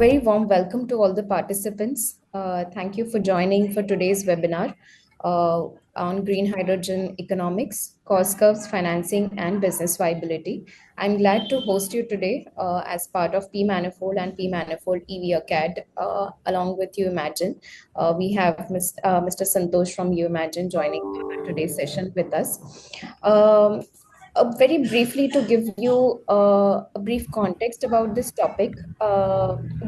very warm welcome to all the participants. Thank you for joining for today's webinar uh, on green hydrogen economics, cost curves, financing, and business viability. I'm glad to host you today as part of P Manifold and P Manifold EV CAD along with You Imagine. We have Mr. Santosh from You Imagine joining today's session with us. Um, Very briefly, to give you a brief context about this topic,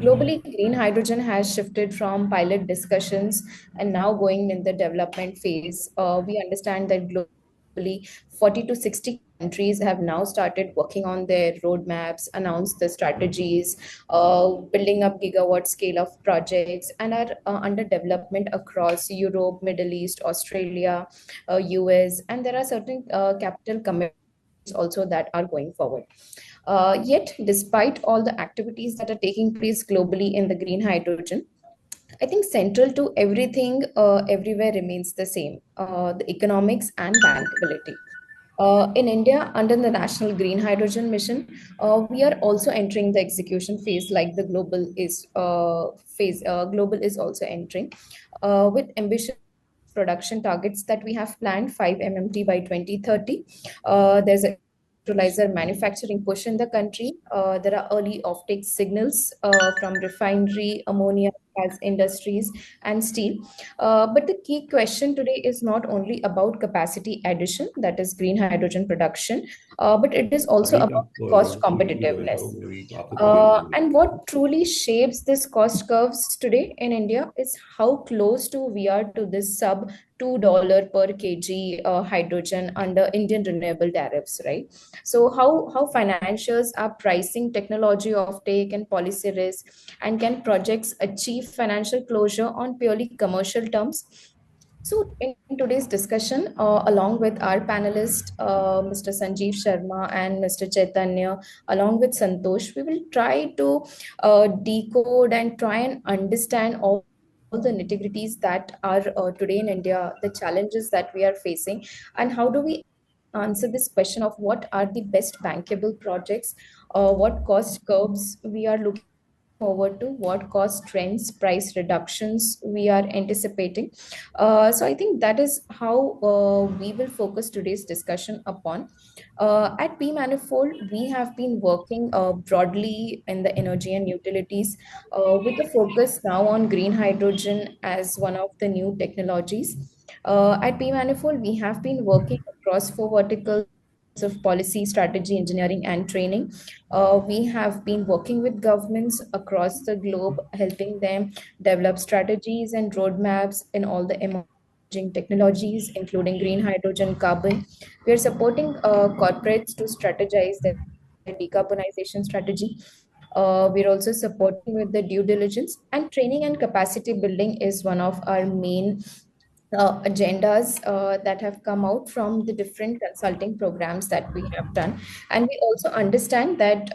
globally, green hydrogen has shifted from pilot discussions and now going in the development phase. We understand that globally, 40 to 60 countries have now started working on their roadmaps, announced the strategies, building up gigawatt scale of projects, and are under development across Europe, Middle East, Australia, US, and there are certain capital commitments also that are going forward. Yet, despite all the activities that are taking place globally in the green hydrogen, I think central to everything everywhere remains the same, the economics and bankability. In India, under the National Green Hydrogen Mission, we are also entering the execution phase, like the global is phase. Global is also entering with ambitious production targets that we have planned 5 MMT by 2030. There's a electrolyzer manufacturing push in the country. There are early offtake signals from refinery, ammonia, as industries, and steel. But the key question today is not only about capacity addition, that is green hydrogen production, but it is also about cost competitiveness. And what truly shapes this cost curves today in India is how close to we are to this sub $2 per kg hydrogen under Indian renewable tariffs, right? So how financiers are pricing technology offtake and policy risk, and can projects achieve financial closure on purely commercial terms? So, in today's discussion, along with our panelists, Mr. Sanjeev Sharma and Mr. Chaitanya, along with Santosh, we will try to decode and try and understand all the nitty-gritties that are today in India, the challenges that we are facing, and how do we answer this question of what are the best bankable projects, what cost curves we are looking forward to, what cost trends, price reductions we are anticipating. So I think that is how we will focus today's discussion upon. At P Manifold, we have been working broadly in the energy and utilities with a focus now on green hydrogen as one of the new technologies. At P Manifold, we have been working across four verticals of policy, strategy, engineering, and training. We have been working with governments across the globe, helping them develop strategies and roadmaps in all the emerging technologies, including green hydrogen, carbon. We are supporting corporates to strategize their decarbonization strategy. We're also supporting with the due diligence, and training and capacity building is one of our main agendas that have come out from the different consulting programs that we have done. And we also understand that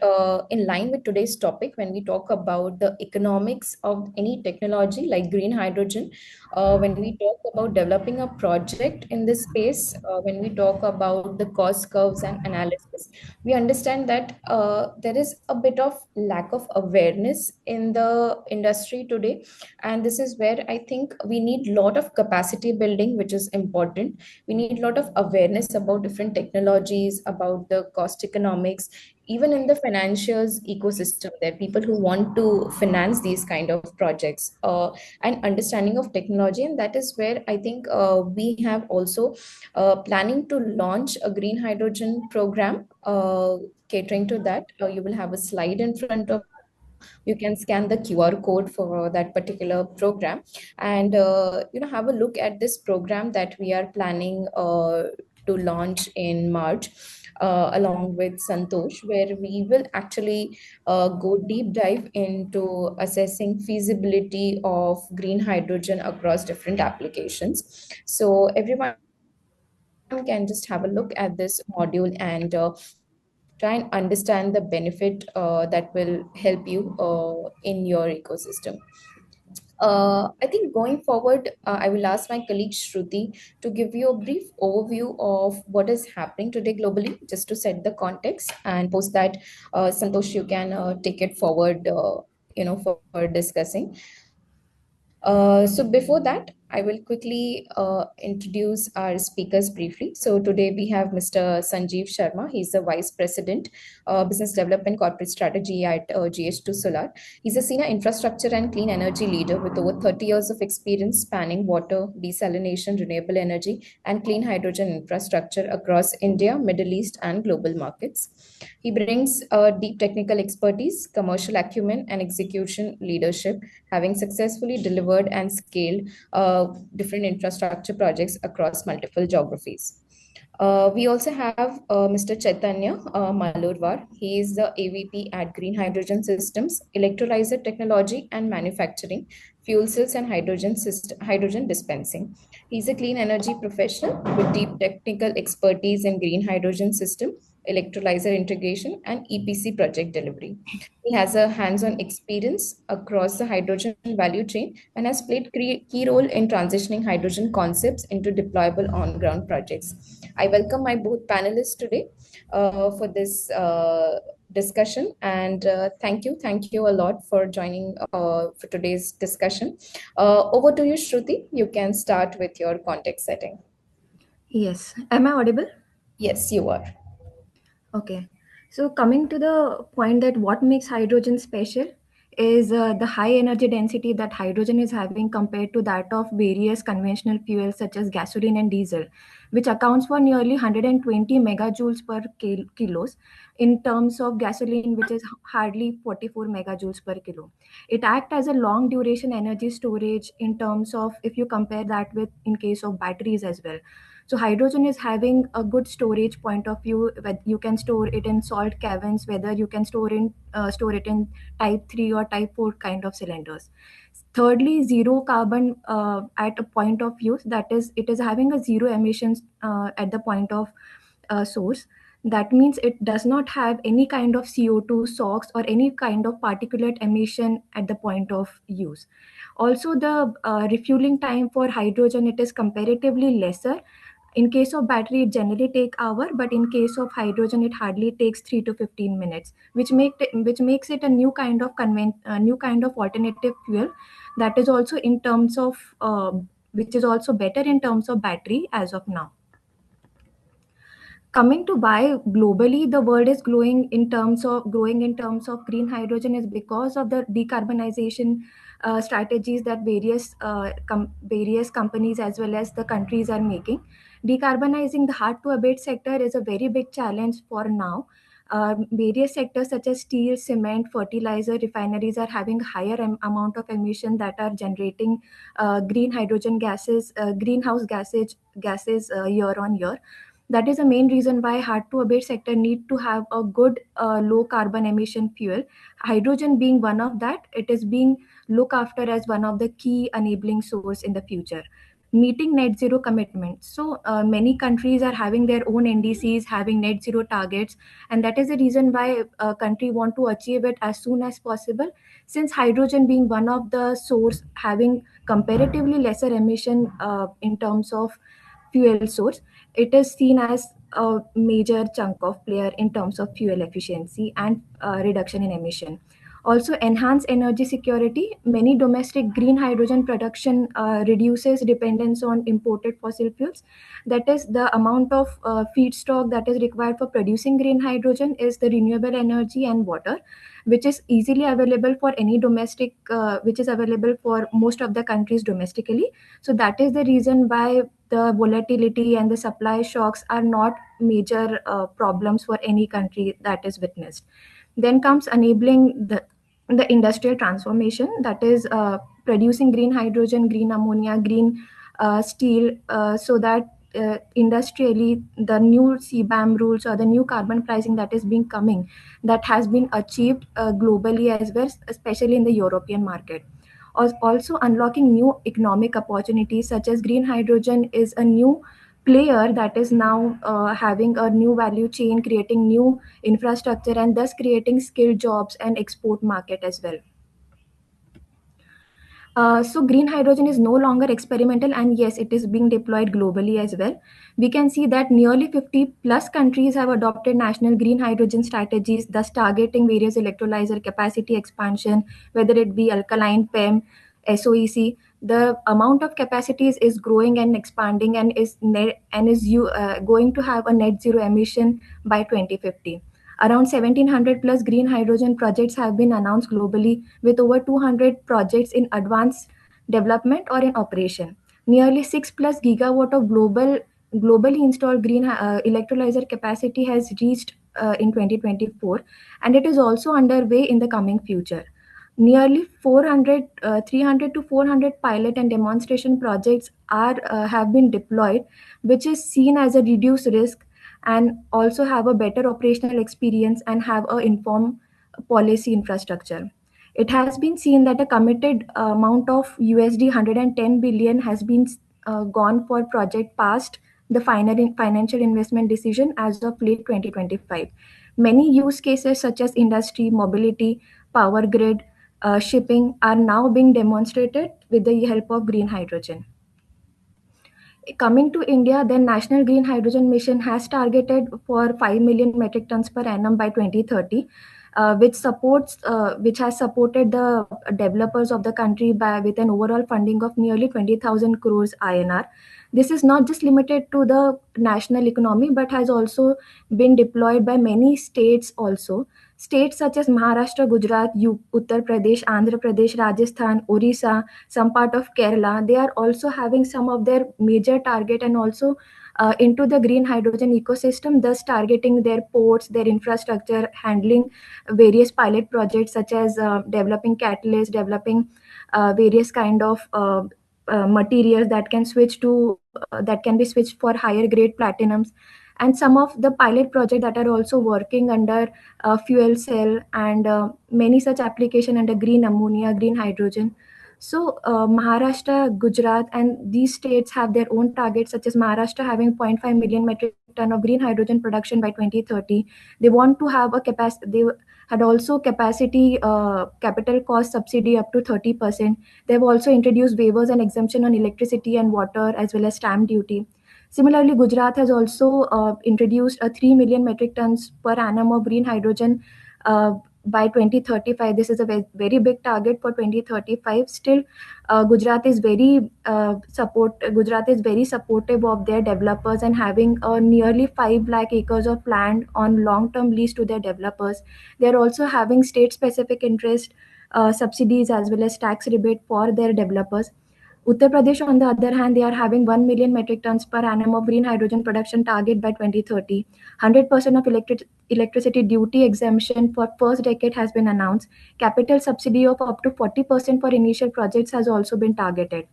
in line with today's topic, when we talk about the economics of any technology like green hydrogen, when we talk about developing a project in this space, when we talk about the cost curves and analysis, we understand that there is a bit of lack of awareness in the industry today, and this is where I think we need a lot of capacity building, which is important. We need a lot of awareness about different technologies, about the cost economics, even in the financials ecosystem. There are people who want to finance these kind of projects, and understanding of technology, and that is where I think we have also planning to launch a green hydrogen program catering to that. You will have a slide in front of you, can scan the QR code for that particular program, and have a look at this program that we are planning to launch in March. Along with Santosh, where we will actually go deep dive into assessing feasibility of green hydrogen across different applications. So everyone can just have a look at this module and try and understand the benefit that will help you in your ecosystem. I think going forward, I will ask my colleague Shruti to give you a brief overview of what is happening today globally, just to set the context, and post that, Santosh, you can take it forward for discussing. So before that, I will quickly introduce our speakers briefly. So today we have Mr. Sanjeev Sharma. He's the Vice President, Business Development Corporate Strategy at GH2 Solar. He's a senior infrastructure and clean energy leader with over 30 years of experience spanning water, desalination, renewable energy, and clean hydrogen infrastructure across India, Middle East, and global markets. He brings deep technical expertise, commercial acumen, and execution leadership, having successfully delivered and scaled different infrastructure projects across multiple geographies. We also have Mr. Chaitanya Malurwar. He is the AVP at Green Hydrogen Systems, Electrolyzer Technology and Manufacturing, Fuel Cells and Hydrogen Dispensing. He's a clean energy professional with deep technical expertise in green hydrogen system, electrolyzer integration, and EPC project delivery. He has a hands-on experience across the hydrogen value chain and has played key role in transitioning hydrogen concepts into deployable on-ground projects. I welcome my both panelists today for this discussion, and thank you a lot for joining for today's discussion. Over to you, Shruti. You can start with your context setting. Yes. Am I audible? Yes, you are. Okay. So coming to the point that what makes hydrogen special is the high energy density that hydrogen is having compared to that of various conventional fuels such as gasoline and diesel, which accounts for nearly 120 megajoules per kilos in terms of gasoline, which is hardly 44 megajoules per kilo. It acts as a long duration energy storage in terms of if you compare that with in case of batteries as well. So hydrogen is having a good storage point of view. Whether you can store it in salt caverns, whether you can store it in type 3 or type 4 kind of cylinders. Thirdly, zero carbon at a point of use, that is it is having a zero emissions at the point of source. That means it does not have any kind of CO2 SOx or any kind of particulate emission at the point of use. Also, the refueling time for hydrogen, it is comparatively lesser. In case of battery, it generally take hour, but in case of hydrogen, it hardly takes 3 to 15 minutes, which makes it a new kind of alternative fuel that is also in terms of which is also better in terms of battery as of now. Coming to why globally the world is growing in terms of green hydrogen is because of the decarbonization strategies that various companies as well as the countries are making. Decarbonizing the hard to abate sector is a very big challenge for now. Various sectors such as steel, cement, fertilizer, refineries are having higher amount of emission that are generating greenhouse gases year on year. That is the main reason why hard to abate sector need to have a good low carbon emission fuel. Hydrogen being one of that, it is being looked after as one of the key enabling source in the future. Meeting net zero commitments. So many countries are having their own NDCs, having net zero targets, and that is the reason why a country want to achieve it as soon as possible. Since hydrogen being one of the source having comparatively lesser emission in terms of fuel source, it is seen as a major chunk of player in terms of fuel efficiency and reduction in emission. Also, enhance energy security. Many domestic green hydrogen production reduces dependence on imported fossil fuels. That is, the amount of feedstock that is required for producing green hydrogen is the renewable energy and water, which is easily available for any domestic, which is available for most of the countries domestically. So that is the reason why the volatility and the supply shocks are not major problems for any country that is witnessed. Then comes enabling the industrial transformation, that is producing green hydrogen, green ammonia, green steel, so that industrially the new CBAM rules or the new carbon pricing that is being coming, that has been achieved globally as well, especially in the European market. Also unlocking new economic opportunities such as green hydrogen is a new player that is now having a new value chain, creating new infrastructure and thus creating skilled jobs and export market as well. So green hydrogen is no longer experimental, and yes, it is being deployed globally as well. We can see that nearly 50 plus countries have adopted national green hydrogen strategies, thus targeting various electrolyzer capacity expansion, whether it be alkaline, PEM, SOEC. The amount of capacities is growing and expanding, and is net, and is going to have a net zero emission by 2050. Around 1700 plus green hydrogen projects have been announced globally, with over 200 projects in advanced development or in operation. Nearly 6 plus gigawatt of globally installed green electrolyzer capacity has reached in 2024, and it is also underway in the coming future. Nearly 300 to 400 pilot and demonstration projects are have been deployed, which is seen as a reduced risk, and also have a better operational experience and have a informed policy infrastructure. It has been seen that a committed amount of USD 110 billion has been gone for project past the financial investment decision as of late 2025. Many use cases such as industry, mobility, power grid, shipping are now being demonstrated with the help of green hydrogen. Coming to India, the National Green Hydrogen Mission has targeted for 5 million metric tons per annum by 2030, which has supported the developers of the country by with an overall funding of nearly 20,000 crores INR. This is not just limited to the national economy, but has also been deployed by many states also. States such as Maharashtra, Gujarat, Uttar Pradesh, Andhra Pradesh, Rajasthan, Orissa, some part of Kerala, they are also having some of their major target and also into the green hydrogen ecosystem, thus targeting their ports, their infrastructure, handling various pilot projects such as developing catalysts, developing various kind of materials that can that can be switched for higher grade platinums, and some of the pilot projects that are also working under fuel cell and many such application under green ammonia, green hydrogen. So Maharashtra, Gujarat, and these states have their own targets, such as Maharashtra having zero point 0.5 million metric ton of green hydrogen production by 2030. They want to have a capacity. They had also capacity capital cost subsidy up to 30%. They've also introduced waivers and exemption on electricity and water as well as stamp duty. Similarly, Gujarat has also introduced a 3 million metric tons per annum of green hydrogen by 2035. This is a very big target for 2035. Still, Gujarat is very supportive of their developers and having nearly 5 lakh acres of land on long term lease to their developers. They are also having state specific interest subsidies as well as tax rebate for their developers. Uttar Pradesh, on the other hand, they are having 1 million metric tons per annum of green hydrogen production target by 2030. 100% of electricity duty exemption for first decade has been announced. Capital subsidy of up to 40% for initial projects has also been targeted.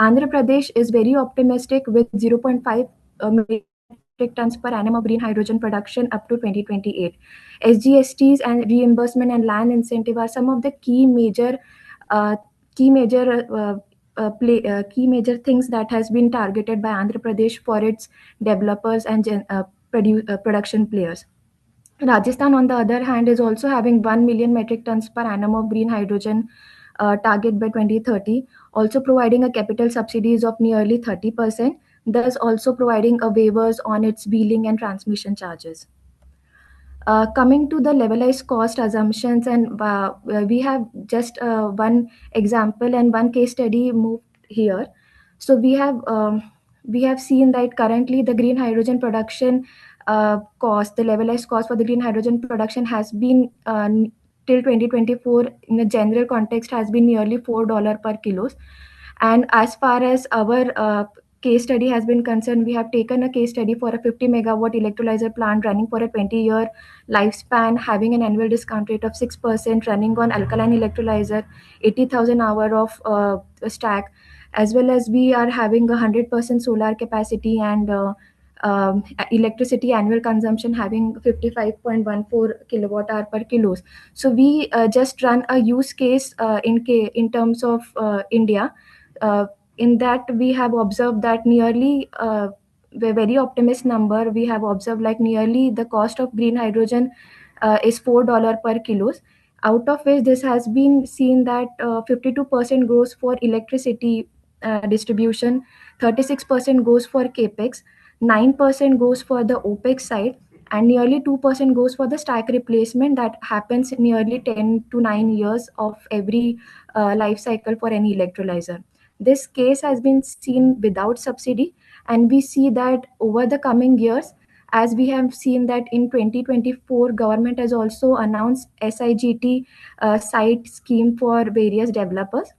Andhra Pradesh is very optimistic with zero point 0.5 million metric tons per annum of green hydrogen production up to 2028. SGSTs and reimbursement and land incentive are some of the uh, key major key major things that has been targeted by Andhra Pradesh for its developers and production players. Rajasthan, on the other hand, is also having 1 million metric tons per annum of green hydrogen target by 2030, also providing a capital subsidies of nearly 30%, thus also providing a waivers on its wheeling and transmission charges. Coming to the levelized cost assumptions, and we have just one example and one case study moved here. So we have seen that currently the green hydrogen production cost, the levelized cost for the green hydrogen production has been till 2024 in a general context has been nearly $4 per kilos. And as far as our case study has been concerned, we have taken a case study for a 50 megawatt electrolyzer plant running for a 20-year lifespan, having an annual discount rate of 6%, running on alkaline electrolyzer, 80,000 hour of stack, as well as we are having 100% solar capacity and electricity annual consumption having 55.14 kilowatt hour per kilos. So we just run a use case in terms of India. In that we have observed that nearly a very optimist number, we have observed like nearly the cost of green hydrogen is $4 per kilos. out of which this has been seen that 52% goes for electricity distribution, 36% goes for capex, 9% goes for the opex side, and nearly 2% goes for the stack replacement that happens nearly 10 to 9 years of every life cycle for any electrolyzer. This case has been seen without subsidy, and we see that over the coming years, as we have seen that in 2024 government has also announced SIGT site scheme for various developers.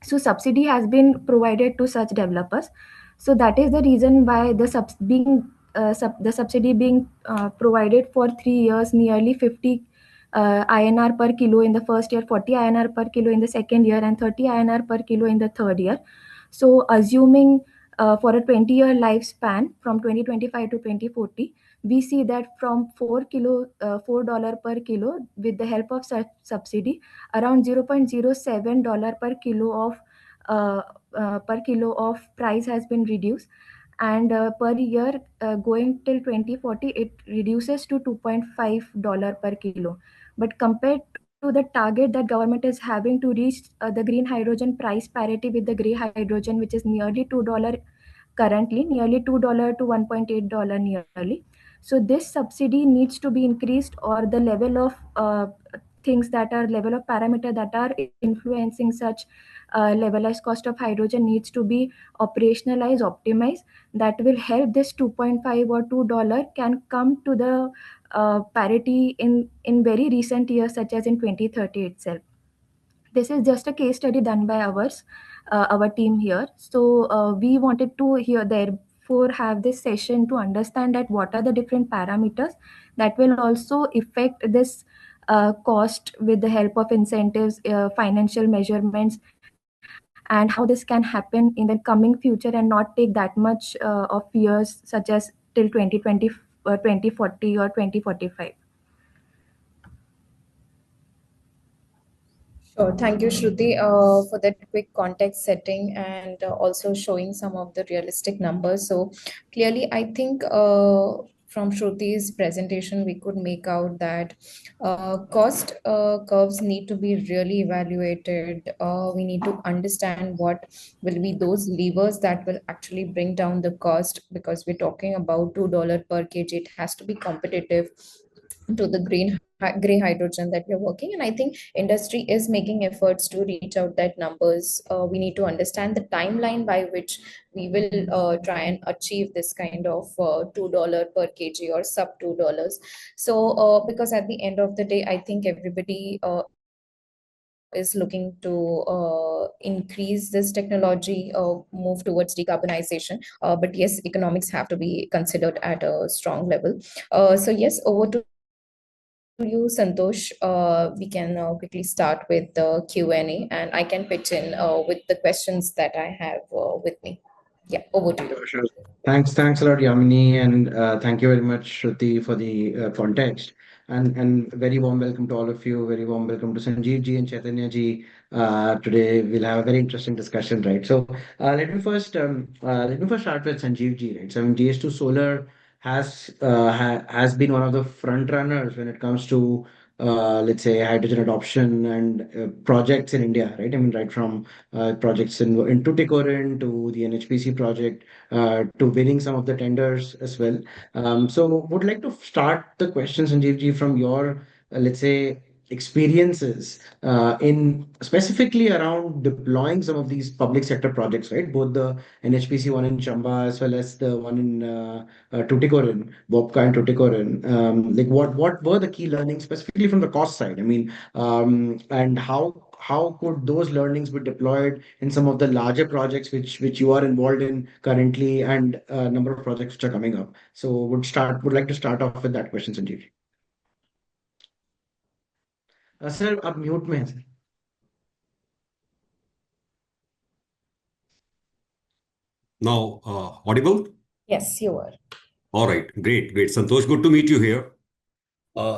So subsidy has been provided to such developers. So that is the reason why the subsidy being provided for 3 years, nearly 50 INR per kilo in the first year, 40 INR per kilo in the second year, and 30 INR per kilo in the third year. So assuming for a 20-year lifespan from 2025 to 2040, we see that from $4 per kilo, with the help of such subsidy, around $0.07 uh, per kilo of price has been reduced, and per year going till 2040 it reduces to $2.5 per kilo. But compared to the target that government is having to reach the green hydrogen price parity with the gray hydrogen, which is nearly $2 currently, nearly $2 to $1.8 nearly. So this subsidy needs to be increased, or the level of things that are level of parameter that are influencing such levelized cost of hydrogen needs to be operationalized, optimized. That will help this 2.5 or $2 can come to the parity in very recent years, such as in 2030 itself. This is just a case study done by our team here. So we wanted to here therefore have this session to understand that what are the different parameters that will also affect this cost with the help of incentives, financial measurements, and how this can happen in the coming future and not take that much of years, such as till 2020, 2040 or 2045. Sure. Thank you, Shruti, for that quick context setting and also showing some of the realistic numbers. So clearly, I think from Shruti's presentation, we could make out that cost curves need to be really evaluated. We need to understand what will be those levers that will actually bring down the cost, because we're talking about $2 per kg. It has to be competitive to the gray hydrogen that we're working. And I think industry is making efforts to reach out that numbers. We need to understand the timeline by which we will try and achieve this kind of $2 per kg or sub $2. So because at the end of the day, I think everybody is looking to increase this technology, move towards decarbonization. But yes, economics have to be considered at a strong level. So yes, over to you, Santosh. We can quickly start with the Q&A, and I can pitch in with the questions that I have with me. Yeah, over to you. Sure, sure. Thanks a lot, Yamini, and thank you very much, Shruti, for the context. And very warm welcome to all of you. Very warm welcome to Sanjeev ji and Chaitanya ji. Today we'll have a very interesting discussion, right? So let me first start with Sanjeev ji, right? So I mean, GS2 Solar has been one of the front runners when it comes to let's say hydrogen adoption and projects in India, right? I mean, right from projects in Tuticorin to the NHPC project to winning some of the tenders as well. So would like to start the question, Sanjeev ji, from your, let's say, experiences in specifically around deploying some of these public sector projects, right? Both the NHPC one in Chamba as well as the one in Tuticorin, Bobka and Tuticorin. Like what were the key learnings specifically from the cost side? I mean, and how could those learnings be deployed in some of the larger projects which you are involved in currently, and a number of projects which are coming up? So would like to start off with that question, Sanjeev. Sir आप mute में हैं sir. Now, audible? Yes, you are. All right, great. Santosh, good to meet you here.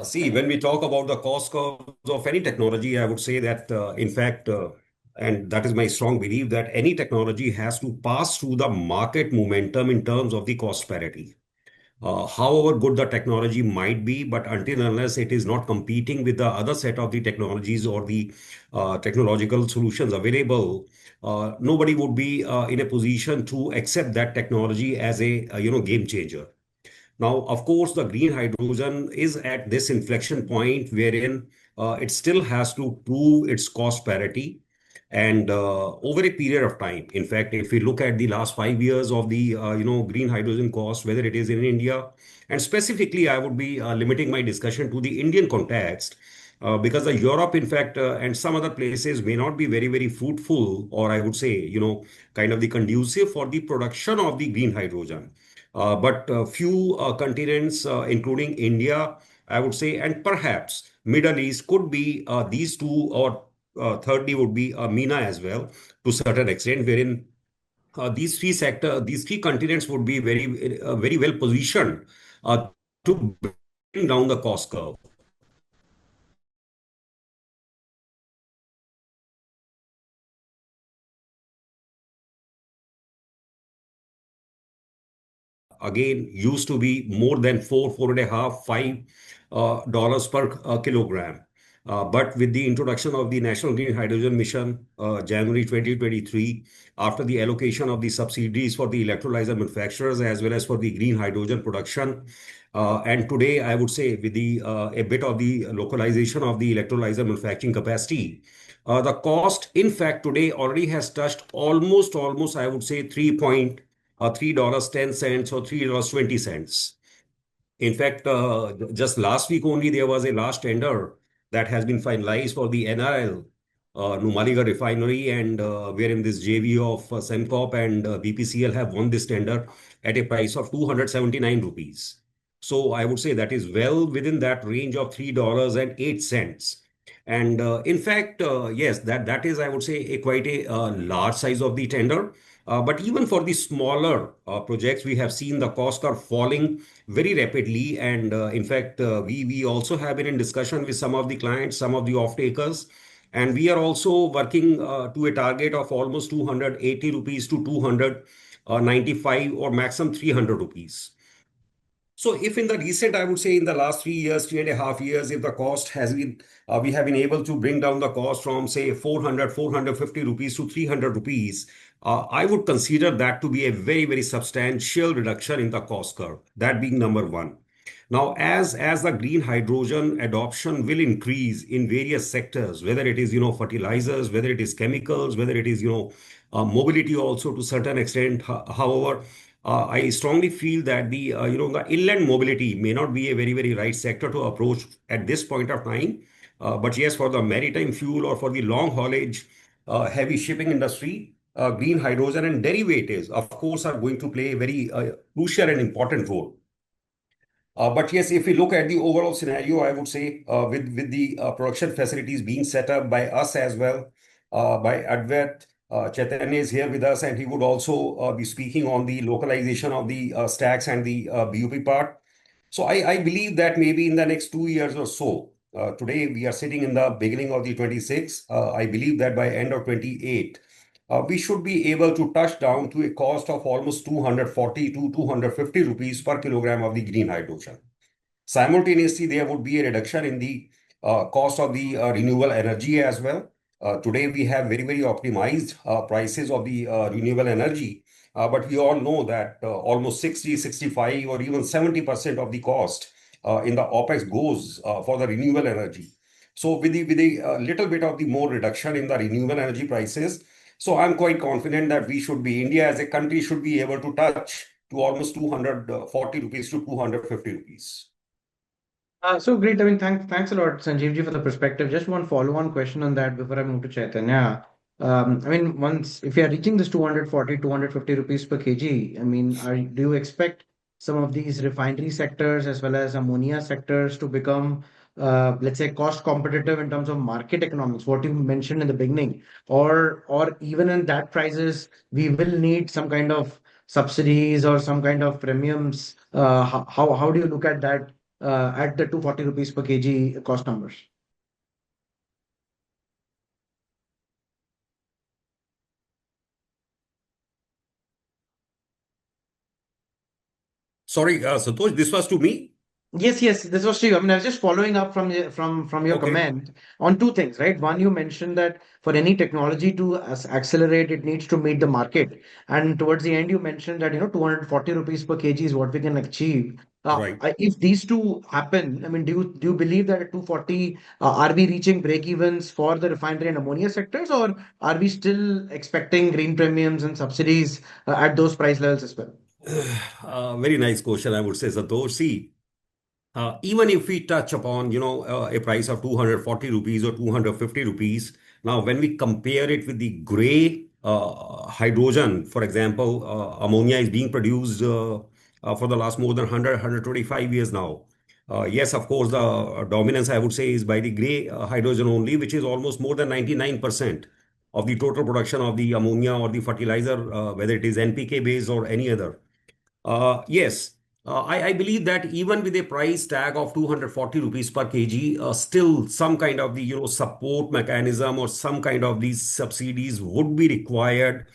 See, when we talk about the cost curves of any technology, I would say that, in fact, and that is my strong belief, that any technology has to pass through the market momentum in terms of the cost parity. However good the technology might be, but until and unless it is not competing with the other set of the technologies or the technological solutions available, nobody would be in a position to accept that technology as a game changer. Now, of course, the green hydrogen is at this inflection point wherein it still has to prove its cost parity. And over a period of time, in fact, if we look at the last 5 years of the green hydrogen cost, whether it is in India, and specifically, I would be limiting my discussion to the Indian context, because the Europe, in fact, and some other places may not be very, very fruitful, or I would say, kind of the conducive for the production of the green hydrogen. But few continents, including India, I would say, and perhaps Middle East could be these two, or thirdly would be MENA as well, to certain extent, wherein these three continents would be very well positioned to bring down the cost curve. Again, used to be more than four and a half, $5 per kilogram. But with the introduction of the National Green Hydrogen Mission, January 2023, after the allocation of the subsidies for the electrolyzer manufacturers as well as for the green hydrogen production, and today I would say with the a bit of the localization of the electrolyzer manufacturing capacity, the cost, in fact, today already has touched almost, I would say, $3.10 or $3.20. In fact, just last week only, there was a last tender that has been finalized for the NRL, Numaligarh Refinery, and wherein this JV of Sembcorp and BPCL have won this tender at a price of 279 rupees. So I would say that is well within that range of $3.08. And in fact, yes, that is, I would say, a quite a large size of the tender. But even for the smaller projects, we have seen the costs are falling very rapidly. And in fact, we also have been in discussion with some of the clients, some of the off-takers, and we are also working to a target of almost 280 rupees to 295 or maximum 300 rupees. So if in the recent, I would say in the last 3 years, 3.5 years, if the cost has been, we have been able to bring down the cost from say 400, 450 rupees to 300 rupees, I would consider that to be a very substantial reduction in the cost curve, that being number one. Now, as the green hydrogen adoption will increase in various sectors, whether it is, fertilizers, whether it is chemicals, whether it is, mobility also to certain extent. However, I strongly feel that the inland mobility may not be a very right sector to approach at this point of time. But yes, for the maritime fuel or for the long haulage, heavy shipping industry, green hydrogen and derivatives, of course, are going to play a very crucial and important role. But yes, if we look at the overall scenario, I would say with the production facilities being set up by us as well, by Advait, Chaitanya is here with us, and he would also be speaking on the localization of the stacks and the BUP part. So I believe that maybe in the next 2 years or so, today we are sitting in the beginning of the 26. I believe that by end of 28, we should be able to touch down to a cost of almost 240 to 250 rupees per kilogram of the green hydrogen. Simultaneously, there would be a reduction in the cost of the renewable energy as well. Today, we have very optimized prices of the renewable energy, but we all know that almost 60, 65, or even 70% of the cost in the OPEX goes for the renewable energy. So with a little bit of the more reduction in the renewable energy prices, so I'm quite confident that India as a country should be able to touch to almost 240 rupees to 250 rupees. So great. I mean, thanks a lot, Sanjeev ji, for the perspective. Just one follow-on question on that before I move to Chaitanya. I mean, once if you are reaching this 240, 250 rupees per kg, I mean, do you expect some of these refinery sectors as well as ammonia sectors to become, let's say, cost competitive in terms of market economics, what you mentioned in the beginning, or even in that prices, we will need some kind of subsidies or some kind of premiums. How do you look at that? At the 240 rupees per kg cost numbers. Sorry, Santosh, this was to me? Yes, yes, this was to you. I mean, I was just following up from your Okay, comment on two things, right? One, you mentioned that for any technology to accelerate, it needs to meet the market. And towards the end, you mentioned that, 240 rupees per kg is what we can achieve. right. If these two happen, I mean, do you believe that at 240, are we reaching break evens for the refinery and ammonia sectors, or are we still expecting green premiums and subsidies at those price levels as well? Very nice question, I would say, Santosh. See, even if we touch upon, a price of 240 rupees or 250 rupees, now when we compare it with the gray hydrogen, for example, ammonia is being produced for the last more than 100, years now. Yes, of course, the dominance, I would say, is by the gray hydrogen only, which is almost more than 99% of the total production of the ammonia or the fertilizer, whether it is NPK based or any other. Yes, I believe that even with a price tag of 240 rupees per kg, still some kind of the support mechanism or some kind of these subsidies would be required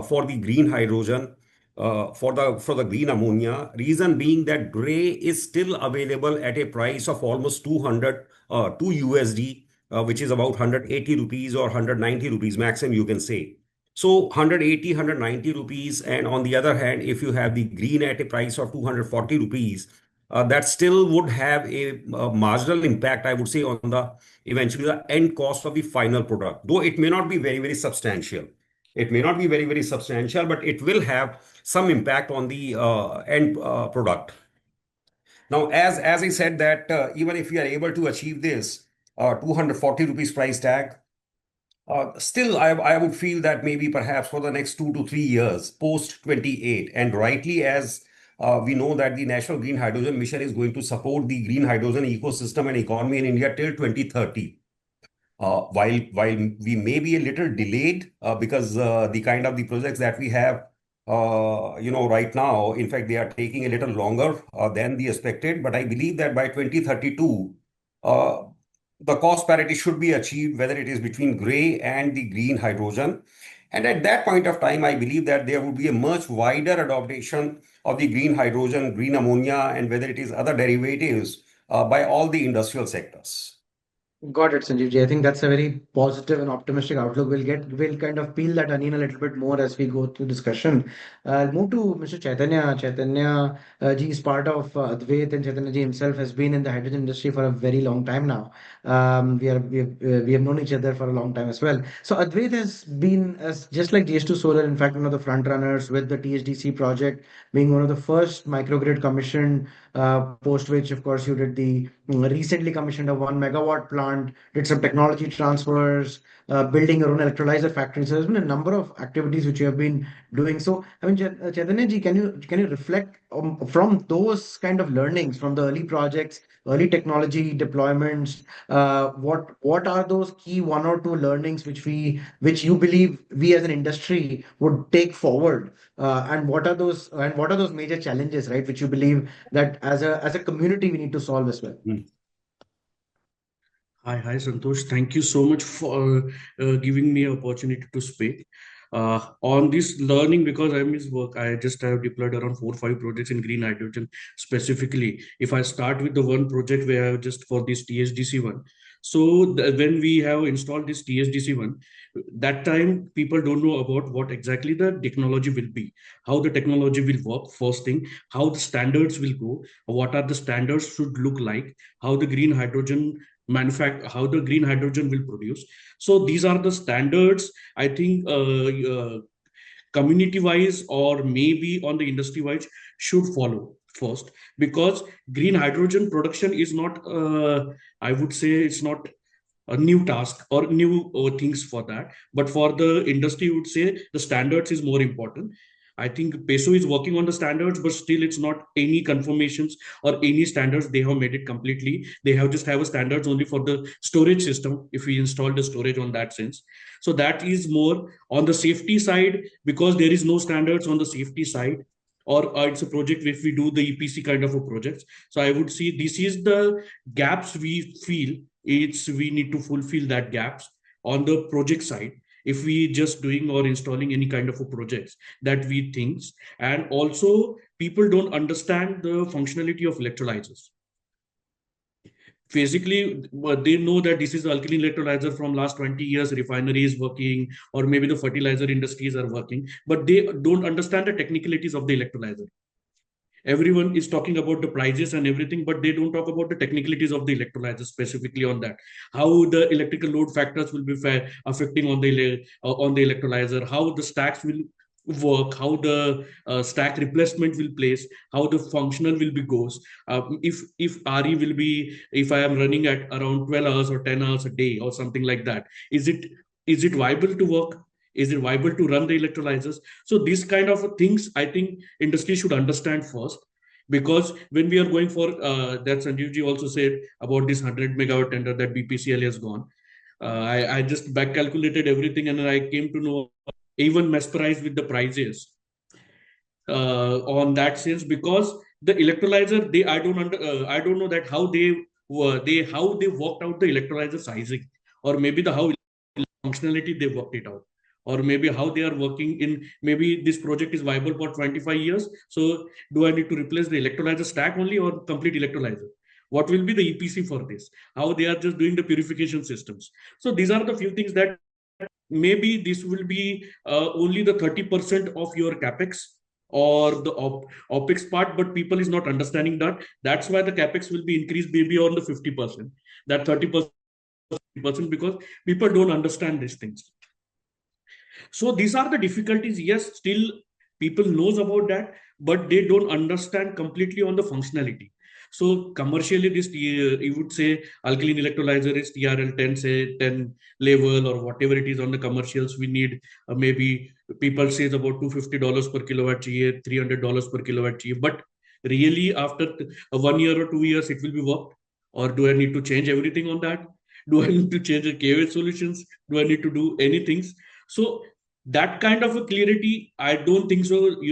for the green hydrogen, for the green ammonia. Reason being that gray is still available at a price of almost 2 USD, which is about 180 rupees or 190 rupees maximum, you can say. So 180, 190 rupees. And on the other hand, if you have the green at a price of 240 rupees, that still would have a marginal impact, I would say, on the eventually the end cost of the final product. Though it may not be very, very substantial. It may not be very, very substantial, but it will have some impact on the end product. Now, as I said that even if we are able to achieve this 240 rupees price tag, still, I would feel that maybe perhaps for the next 2 to 3 years, post 28, and rightly as we know that the National Green Hydrogen Mission is going to support the green hydrogen ecosystem and economy in India till 2030. While we may be a little delayed because the kind of the projects that we have, right now, in fact, they are taking a little longer than the expected. But I believe that by 2032, uh, the cost parity should be achieved, whether it is between gray and the green hydrogen. And at that point of time, I believe that there would be a much wider adoption of the green hydrogen, green ammonia, and whether it is other derivatives by all the industrial sectors. Got it, Sanjeev ji. I think that's a very positive and optimistic outlook. We'll kind of peel that onion a little bit more as we go through discussion. I'll move to Mr. Chaitanya. Chaitanya ji is part of Advait, and Chaitanya ji himself has been in the hydrogen industry for a very long time now. We have known each other for a long time as well. So Advait has been, as just like GS2 Solar, in fact, one of the front runners with the THDC project, being one of the first microgrid commissioned, post which, of course, you did the recently commissioned a 1 megawatt plant, did some technology transfers, building your own electrolyzer factory. So there's been a number of activities which you have been doing. So, I mean, Chaitanya ji, can you reflect from those kind of learnings from the early projects, early technology deployments? What are those key one or two learnings which you believe we as an industry would take forward? And what are those major challenges, right, which you believe that as a community we need to solve as well? Hmm. Hi, Santosh. Thank you so much for giving me an opportunity to speak. On this learning, because I'm his work, I just have deployed around 4 or 5 projects in green hydrogen specifically. If I start with the one project where I have just for this THDC one. So when we have installed this THDC one, that time people don't know about what exactly the technology will be, how the technology will work, first thing, how the standards will go, what are the standards should look like, how the green hydrogen manufacture, how the green hydrogen will produce. So these are the standards, I think, community wise or maybe on the industry wise should follow first, because green hydrogen production is not, I would say it's not a new task or new things for that, but for the industry would say the standards is more important. I think peso is working on the standards, but still it's not any confirmations or any standards they have made it completely. They have just have a standards only for the storage system if we install the storage on that sense. So that is more on the safety side, because there is no standards on the safety side, or it's a project if we do the EPC kind of a project. So I would see this is the gaps we feel, it's we need to fulfill that gaps on the project side if we just doing or installing any kind of a projects that we think. And also people don't understand the functionality of electrolyzers. Basically, they know that this is alkaline electrolyzer from last 20 years, refinery is working, or maybe the fertilizer industries are working, but they don't understand the technicalities of the electrolyzer. Everyone is talking about the prices and everything, but they don't talk about the technicalities of the electrolyzer, specifically on that, how the electrical load factors will be affecting on the electrolyzer, how the stacks will work, how the stack replacement will place, how the functional will be goes. If RE will be, if I am running at around 12 hours or 10 hours a day or something like that, is it viable to work? Is it viable to run the electrolyzers? So these kind of things, I think industry should understand first, because when we are going for that, Sanjeev ji also said about this 100 megawatt tender that BPCL has gone. I just back calculated everything and I came to know, even mesmerized with the prices on that sense, because the electrolyzer, I don't know that how they worked out the electrolyzer sizing, or maybe the how functionality they worked it out, or maybe how they are working in, maybe this project is viable for 25 years, so do I need to replace the electrolyzer stack only or complete electrolyzer? What will be the EPC for this? How they are just doing the purification systems? So these are the few things that maybe this will be only the 30% of your capex or the opex part, but people is not understanding that. That's why the capex will be increased maybe on the 50%, that 30% because people don't understand these things. So these are the difficulties. Yes, still people knows about that, but they don't understand completely on the functionality. So commercially, this you would say alkaline electrolyzer is TRL 10, say 10 level or whatever it is on the commercials. We need maybe people says about $250 per kilowatt chahiye, $300 per kilowatt chahiye. But really, after 1 year or 2 years, it will be worked. Or do I need to change everything on that? Do I need to change the KVH solutions? Do I need to do anything? So that kind of a clarity, I don't think so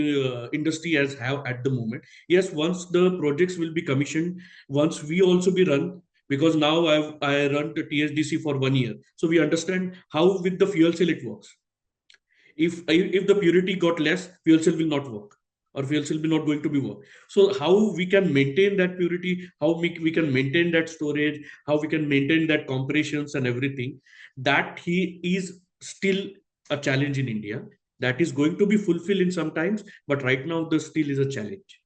industry has have at the moment. Yes, once the projects will be commissioned, once we also be run, because now I run the TSDC for 1 year, so we understand how with the fuel cell it works. If the purity got less, fuel cell will not work, or fuel cell will not going to be work. So how we can maintain that purity, how we can maintain that storage, how we can maintain that compressions and everything, that he is still a challenge in India, that is going to be fulfilled in some times, but right now the still is a challenge.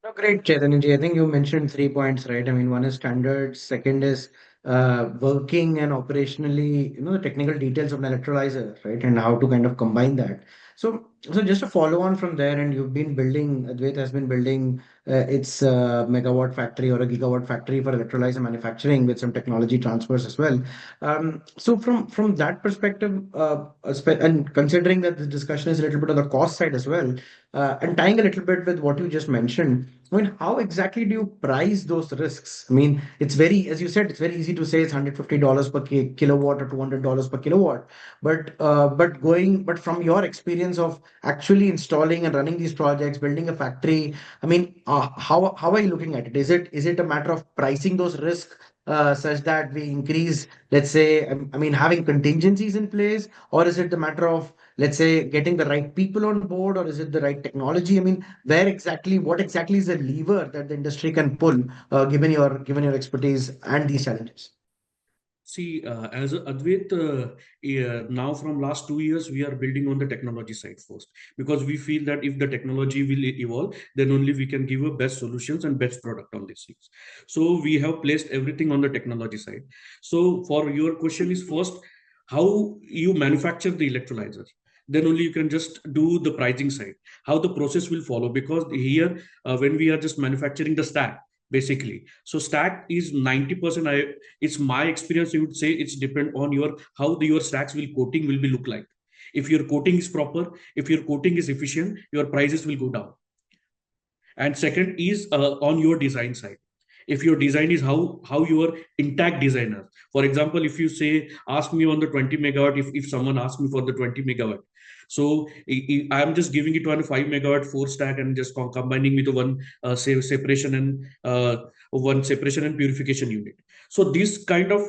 No, great, Chaitanya. I think you mentioned 3 points, right? I mean, one is standards, second is working and operationally, the technical details of an electrolyzer, right? And how to kind of combine that. So just to follow on from there, and you've been building, Advait has been building its megawatt factory or a gigawatt factory for electrolyzer manufacturing with some technology transfers as well. So from that perspective, and considering that the discussion is a little bit on the cost side as well, and tying a little bit with what you just mentioned, I mean, how exactly do you price those risks? I mean, it's very, as you said, it's very easy to say it's $150 per kilowatt or $200 per kilowatt. But from your experience of actually installing and running these projects, building a factory, I mean, how are you looking at it? Is it a matter of pricing those risks such that we increase, let's say, I mean, having contingencies in place, or is it the matter of, let's say, getting the right people on board, or is it the right technology? I mean, what exactly is the lever that the industry can pull, given your expertise and these challenges? See, as Advait, now from last 2 years, we are building on the technology side first, because we feel that if the technology will evolve, then only we can give a best solutions and best product on these things. So we have placed everything on the technology side. So for your question is first, how you manufacture the electrolyzer. Then only you can just do the pricing side, how the process will follow. Because here, when we are just manufacturing the stack, basically, so stack is 90%. It's my experience, you would say it's depend on your stacks will coating will be look like. If your coating is proper, if your coating is efficient, your prices will go down. And second is on your design side. If your design is how your intact designer, for example, if you say ask me on the 20 megawatt, if someone asks me for the 20 megawatt, so I'm just giving it one 5 megawatt 4 stack and just combining with one separation and one separation and purification unit. So this kind of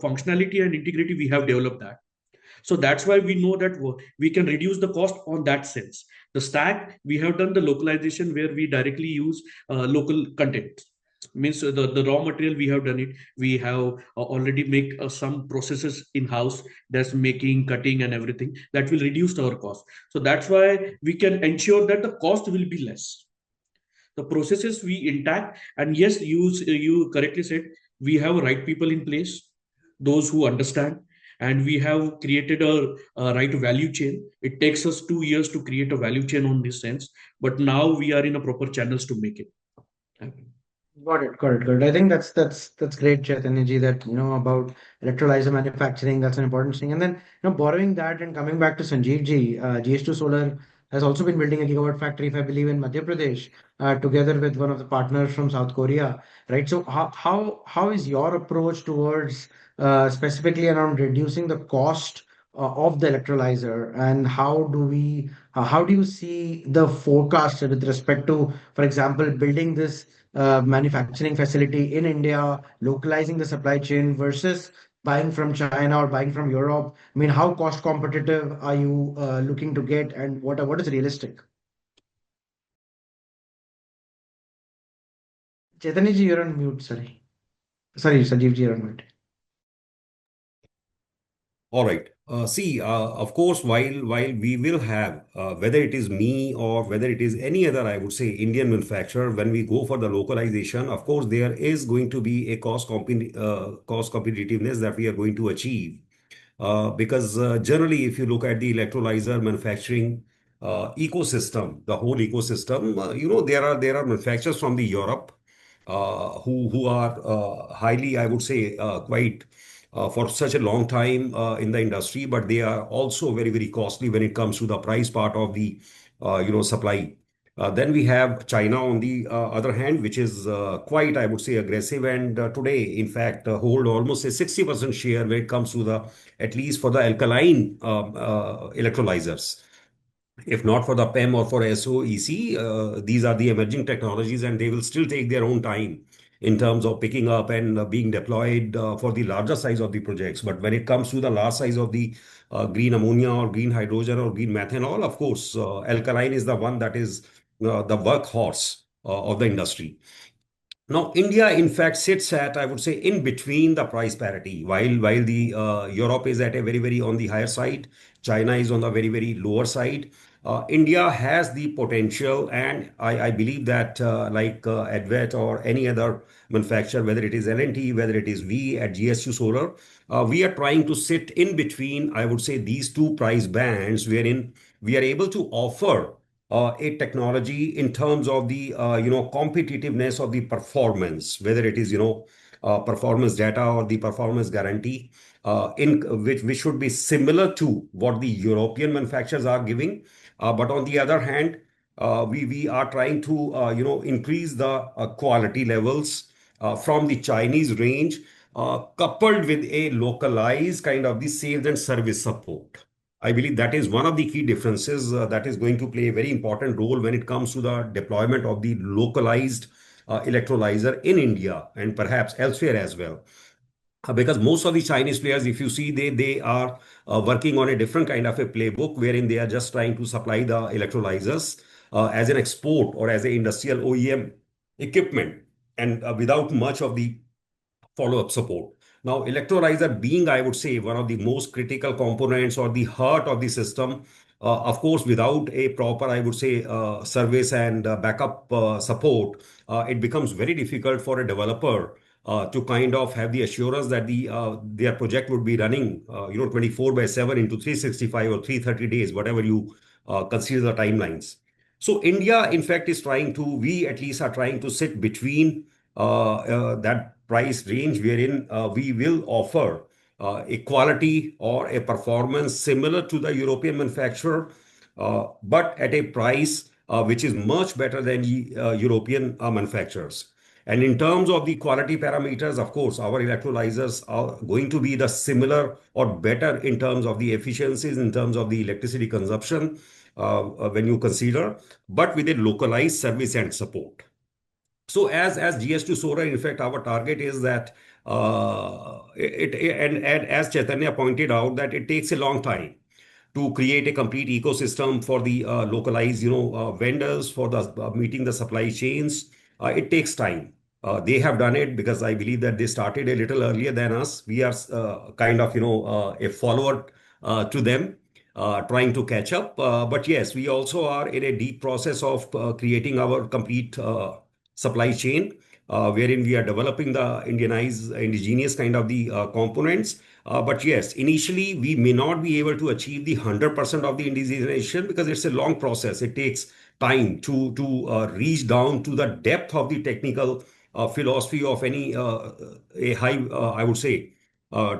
functionality and integrity we have developed that. So that's why we know that we can reduce the cost on that sense. The stack, we have done the localization where we directly use local content. Means the raw material we have done it. We have already make some processes in house, that's making, cutting, and everything that will reduce our cost. So that's why we can ensure that the cost will be less. The processes we intact, and yes, you correctly said, we have right people in place, those who understand, and we have created a right value chain. It takes us 2 years to create a value chain on this sense, but now we are in a proper channels to make it happen. Got it, got it, got it. I think that's great, Chaitanya ji, that about electrolyzer manufacturing. That's an important thing. And then borrowing that and coming back to Sanjeev ji, GS2 Solar has also been building a gigawatt factory, if I believe, in Madhya Pradesh, together with one of the partners from South Korea, right? So how is your approach towards specifically around reducing the cost of the electrolyzer, and how do you see the forecast with respect to, for example, building this manufacturing facility in India, localizing the supply chain versus buying from China or buying from Europe? I mean, how cost competitive are you looking to get, and what is realistic? Chaitanya ji, you're on mute. Sorry, Sanjeev ji, you're on mute. All right. See, of course, while we will have, whether it is me or whether it is any other, I would say, Indian manufacturer, when we go for the localization, of course, there is going to be a cost competitiveness that we are going to achieve. Because generally, if you look at the electrolyzer manufacturing ecosystem, the whole ecosystem, there are manufacturers from the Europe who are highly, I would say, quite for such a long time in the industry, but they are also very, very costly when it comes to the price part of the supply. Then we have China on the other hand, which is quite, I would say, aggressive, and today, in fact, hold almost a 60% share when it comes to the, at least for the alkaline electrolyzers. If not for the PEM or for SOEC, these are the emerging technologies, and they will still take their own time in terms of picking up and being deployed for the larger size of the projects. But when it comes to the large size of the green ammonia or green hydrogen or green methanol, of course, alkaline is the one that is the workhorse of the industry. Now, India, in fact, sits at, I would say, in between the price parity. While the Europe is at a very, very on the higher side, China is on the very, very lower side. India has the potential, and I believe that like Advet or any other manufacturer, whether it is L&T, whether it is we at GSU Solar, we are trying to sit in between, I would say, these two price bands, wherein we are able to offer a technology in terms of the competitiveness of the performance, whether it is performance data or the performance guarantee, in which should be similar to what the European manufacturers are giving. But on the other hand, we are trying to increase the quality levels from the Chinese range, coupled with a localized kind of the sales and service support. I believe that is one of the key differences that is going to play a very important role when it comes to the deployment of the localized electrolyzer in India and perhaps elsewhere as well. Because most of the Chinese players, if you see, they are working on a different kind of a playbook wherein they are just trying to supply the electrolyzers as an export or as an industrial OEM equipment, and without much of the follow-up support. Now, electrolyzer being, I would say, one of the most critical components or the heart of the system, of course, without a proper, I would say, service and backup support, it becomes very difficult for a developer to kind of have the assurance that their project would be running, 24 by 7 into 365 or 330 days, whatever you consider the timelines. So India, in fact, we at least are trying to sit between that price range wherein we will offer a quality or a performance similar to the European manufacturer, but at a price which is much better than European manufacturers. And in terms of the quality parameters, of course, our electrolyzers are going to be the similar or better in terms of the efficiencies, in terms of the electricity consumption, when you consider, but with a localized service and support. So as GS2 Solar, in fact, our target is that and as Chaitanya pointed out, that it takes a long time. to create a complete ecosystem for the localized, vendors for the meeting the supply chains. It takes time. They have done it because I believe that they started a little earlier than us. We are kind of, a follower to them, trying to catch up. But yes, we also are in a deep process of creating our complete supply chain, wherein we are developing the indigenous kind of the components. But yes, initially we may not be able to achieve the 100% of the indigenization because it's a long process. It takes time to reach down to the depth of the technical philosophy of any a high, I would say,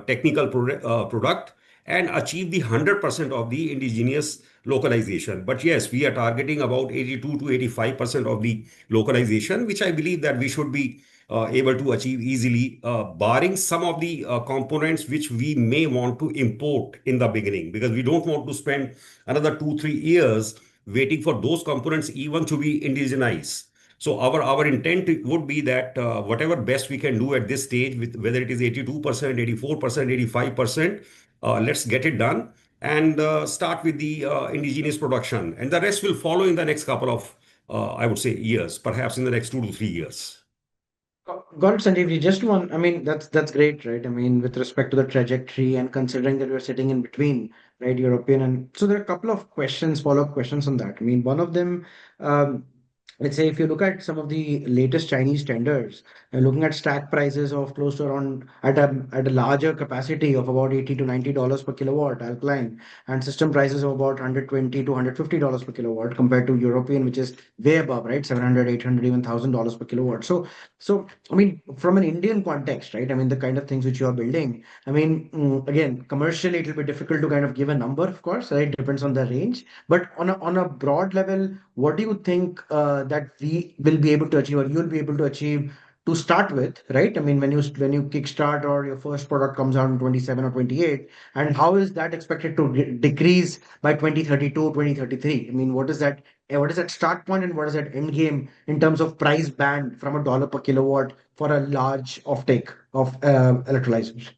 technical product, and achieve the 100% of the indigenous localization. But yes, we are targeting about 82 to 85% of the localization, which I believe that we should be able to achieve easily, barring some of the components which we may want to import in the beginning, because we don't want to spend another 2 3 years waiting for those components even to be indigenized. So our intent would be that whatever best we can do at this stage, with whether it is 82%, 84%, 85%, let's get it done and start with the indigenous production, and the rest will follow in the next couple of, I would say, years, perhaps in the next 2 to 3 years. Got it, Sanjeev. Just one, I mean, that's great, right? I mean, with respect to the trajectory and considering that we're sitting in between, right, European and so there are a couple of questions, follow-up questions on that. I mean, one of them, um, let's say if you look at some of the latest Chinese tenders, and looking at stack prices of close to around at a larger capacity of about 80 to $90 per kilowatt alkaline, and system prices of about 120 to $150 per kilowatt compared to European, which is way above, right? 700, 800, even $1,000 per kilowatt. So, I mean, from an Indian context, right? I mean, the kind of things which you are building, I mean, again, commercially, it will be difficult to kind of give a number, of course, right? Depends on the range. But on a broad level, what do you think that we will be able to achieve, or you'll be able to achieve to start with, right? I mean, when you kickstart or your first product comes out in 27 or 28, and how is that expected to decrease by 2032, 2033? I mean, what is that start point and what is that end game in terms of price band from $1 per kilowatt for a large offtake of electrolyzers?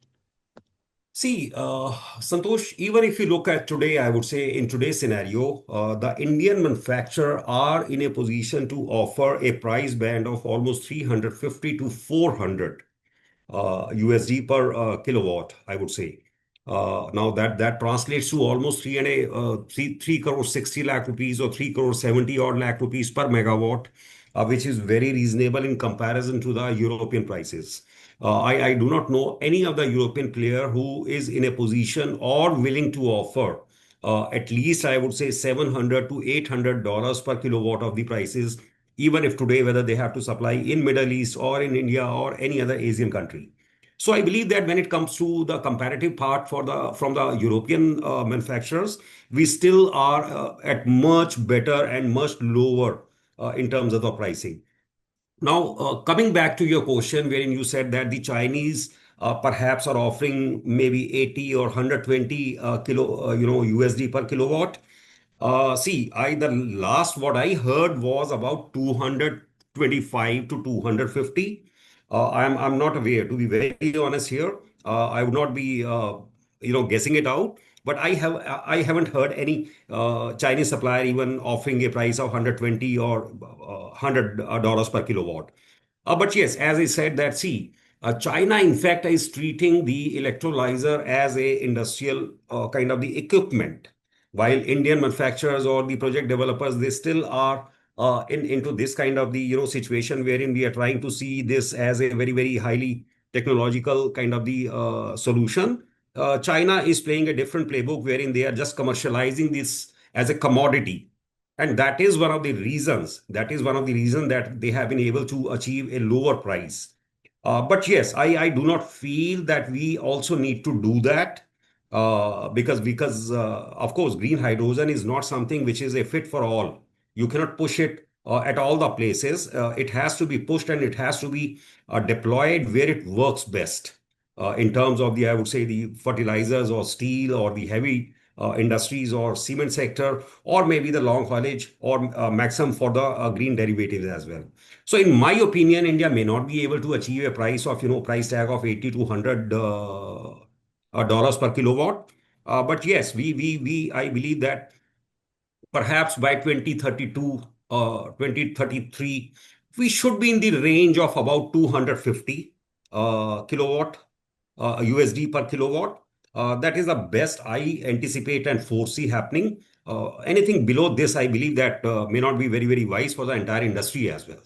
See, Santosh, even if you look at today, I would say in today's scenario, the Indian manufacturer are in a position to offer a price band of almost 350 to 400 USD per kilowatt, I would say. Now that translates to almost 3 crore 60 lakh rupees or 3 crore 70 odd lakh rupees per megawatt, which is very reasonable in comparison to the European prices. I do not know any other European player who is in a position or willing to offer at least, I would say, 700 to $800 per kilowatt of the prices, even if today whether they have to supply in Middle East or in India or any other Asian country. So I believe that when it comes to the comparative part for the from the European manufacturers, we still are at much better and much lower in terms of the pricing. Now, coming back to your question, wherein you said that the Chinese perhaps are offering maybe 80 or 120 USD per kilowatt. See, the last what I heard was about 225 to 250. I'm not aware, to be very honest here. I would not be guessing it out. But I haven't heard any Chinese supplier even offering a price of 120 or $100 per kilowatt. But yes, as I said, that see, China in fact is treating the electrolyzer as a industrial kind of the equipment, while Indian manufacturers or the project developers, they still are into this kind of the situation wherein we are trying to see this as a very highly technological kind of the solution. China is playing a different playbook wherein they are just commercializing this as a commodity, and that is one of the reasons. That is one of the reasons that they have been able to achieve a lower price. But yes, I do not feel that we also need to do that, because of course green hydrogen is not something which is a fit for all. You cannot push it at all the places. It has to be pushed and it has to be deployed where it works best. In terms of the, I would say, the fertilizers or steel or the heavy industries or cement sector, or maybe the long haulage or maximum for the green derivatives as well. So in my opinion, India may not be able to achieve a price of, price tag of 80 to 100 dollars per kilowatt. But yes, I believe that perhaps by 2032 or 2033, we should be in the range of about 250 kilowatt USD per kilowatt. That is the best I anticipate and foresee happening. Anything below this, I believe that may not be very, very wise for the entire industry as well.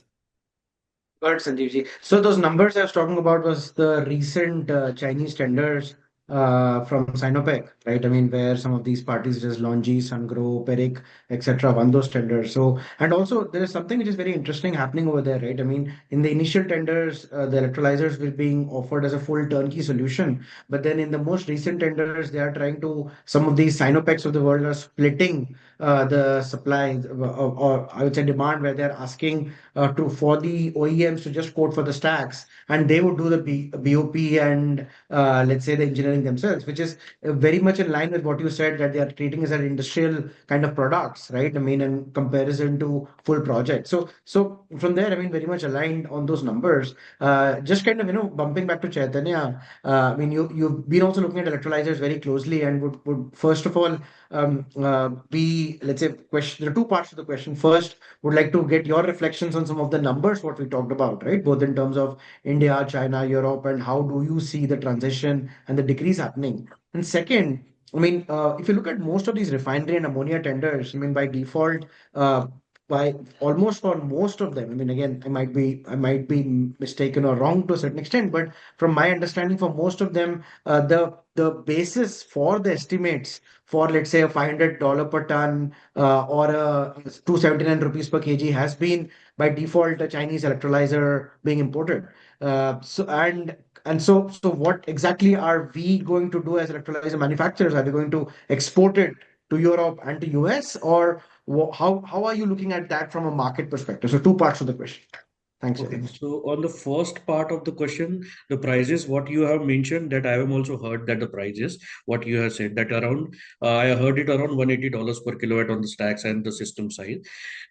Got it, Sanjeev ji. So those numbers I was talking about was the recent Chinese tenders from Sinopec, right? I mean, where some of these parties, such as Longi, Sungro, Peric, etc., won those tenders. So, and also there is something which is very interesting happening over there, right? I mean, in the initial tenders, the electrolyzers were being offered as a full turnkey solution, but then in the most recent tenders, they are trying to, some of these Sinopecs of the world are splitting the supply, or I would say demand, where they're asking to for the OEMs to just quote for the stacks, and they would do the BOP and let's say the engineering themselves, which is very much in line with what you said, that they are treating as an industrial kind of products, right? I mean, in comparison to full projects. So from there, I mean, very much aligned on those numbers. Just kind of, bumping back to Chaitanya. I mean, you've been also looking at electrolyzers very closely, and would first of all be, let's say, question. There are two parts to the question. First, would like to get your reflections on some of the numbers what we talked about, right? Both in terms of India, China, Europe, and how do you see the transition and the decrease happening? And second, I mean, if you look at most of these refinery and ammonia tenders, I mean, by default, by almost for most of them, I mean, again, I might be mistaken or wrong to a certain extent, but from my understanding, for most of them, the basis for the estimates for, let's say, a $500 per ton or a 279 rupees per kg has been by default a Chinese electrolyzer being imported. So what exactly are we going to do as electrolyzer manufacturers? Are we going to export it to Europe and to US, or how are you looking at that from a market perspective? So two parts of the question. Thanks, Okay, Chaitanya. so on the first part of the question, the prices, what you have mentioned, that I have also heard that the prices, what you have said, that around, I heard it around $180 per kilowatt on the stacks and the system side.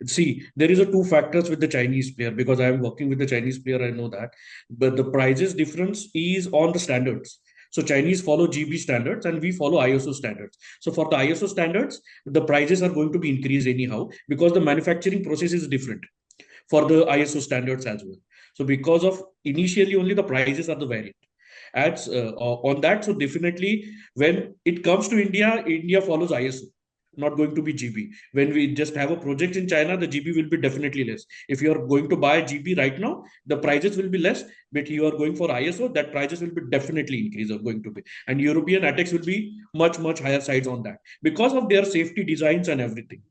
See, there is a two factors with the Chinese player, because I am working with the Chinese player, I know that. But the prices difference is on the standards. So Chinese follow GB standards and we follow ISO standards. So for the ISO standards, the prices are going to be increased anyhow because the manufacturing process is different for the ISO standards as well. So because of initially only the prices are the variant. As on that, so definitely when it comes to India, India follows ISO, not going to be GB. When we just have a project in China, the GB will be definitely less. If you are going to buy GB right now, the prices will be less. But you are going for ISO, that prices will be definitely increased, are going to be. And European ATEX will be much higher sides on that because of their safety designs and everything.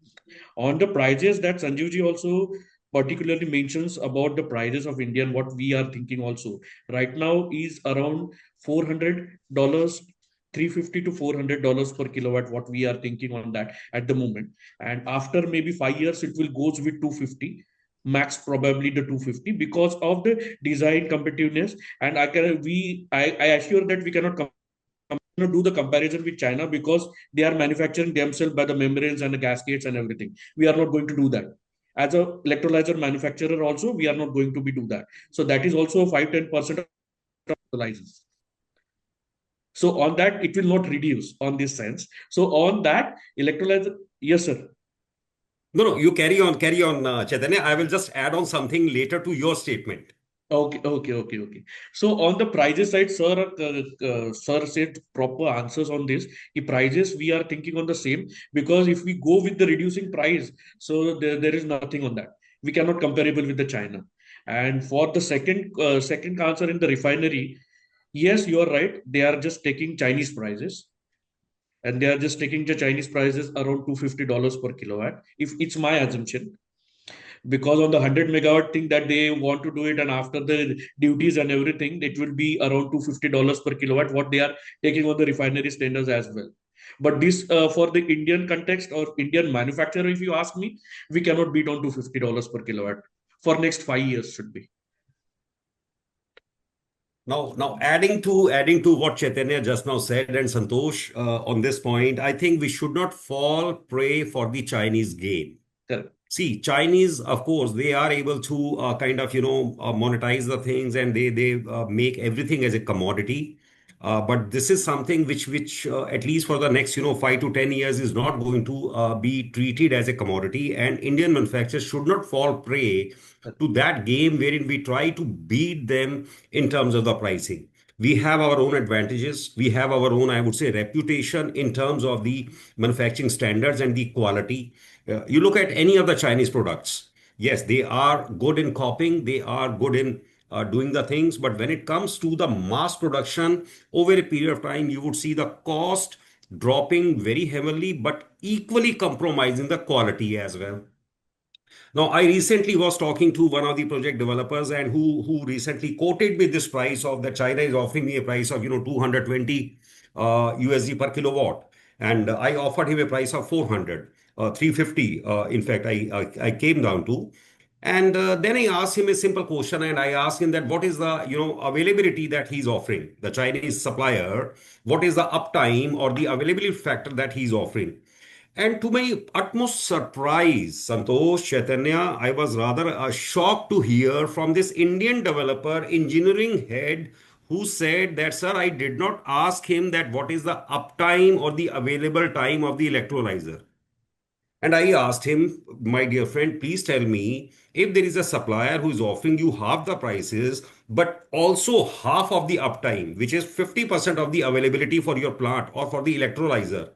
On the prices that Sanjeevji also particularly mentions about the prices of India and what we are thinking also right now is around $400, 350 to $400 per kilowatt, what we are thinking on that at the moment. And after maybe 5 years, it will goes with 250, max probably the 250 because of the design competitiveness. And I assure that we cannot do the comparison with China because they are manufacturing themselves by the membranes and the gaskets and everything. We are not going to do that. As a electrolyzer manufacturer, also we are not going to be do that. So that is also 5-10% of electrolyzers. So on that, it will not reduce on this sense. So on that electrolyzer, yes, sir. No, you carry on, Chaitanya. I will just add on something later to your statement. Okay. So on the prices side, sir said proper answers on this. The prices we are thinking on the same because if we go with the reducing price, so there is nothing on that. We cannot comparable with the China. And for the second answer in the refinery, yes, you are right. They are just taking Chinese prices. And they are just taking the Chinese prices around $250 per kilowatt. If it's my assumption, because on the 100 megawatt thing that they want to do it, and after the duties and everything, it will be around $250 per kilowatt what they are taking on the refinery standards as well. But this for the Indian context or Indian manufacturer, if you ask me, we cannot beat on $250 per kilowatt for next 5 years should be. Now adding to what Chaitanya just now said and Santosh on this point, I think we should not fall prey for the Chinese gain. Correct. See, Chinese, of course, they are able to kind of monetize the things, and they make everything as a commodity. But this is something which at least for the next 5 to 10 years is not going to be treated as a commodity, and Indian manufacturers should not fall prey to that game wherein we try to beat them in terms of the pricing. We have our own advantages. We have our own, I would say, reputation in terms of the manufacturing standards and the quality. You look at any of the Chinese products. Yes, they are good in copying. They are good in doing the things. But when it comes to the mass production, over a period of time, you would see the cost dropping very heavily, but equally compromising the quality as well. Now, I recently was talking to one of the project developers, and who recently quoted me this price of that China is offering me a price of 220 USD per kilowatt, and I offered him a price of 400, 350. In fact, I came down to. And then I asked him a simple question, and I asked him that what is the availability that he's offering, the Chinese supplier, what is the uptime or the availability factor that he's offering. And to my utmost surprise, Santosh, Chaitanya, I was rather shocked to hear from this Indian developer, engineering head, who said that, sir, I did not ask him that what is the uptime or the available time of the electrolyzer. And I asked him, my dear friend, please tell me if there is a supplier who is offering you half the prices, but also half of the uptime, which is 50% of the availability for your plant or for the electrolyzer.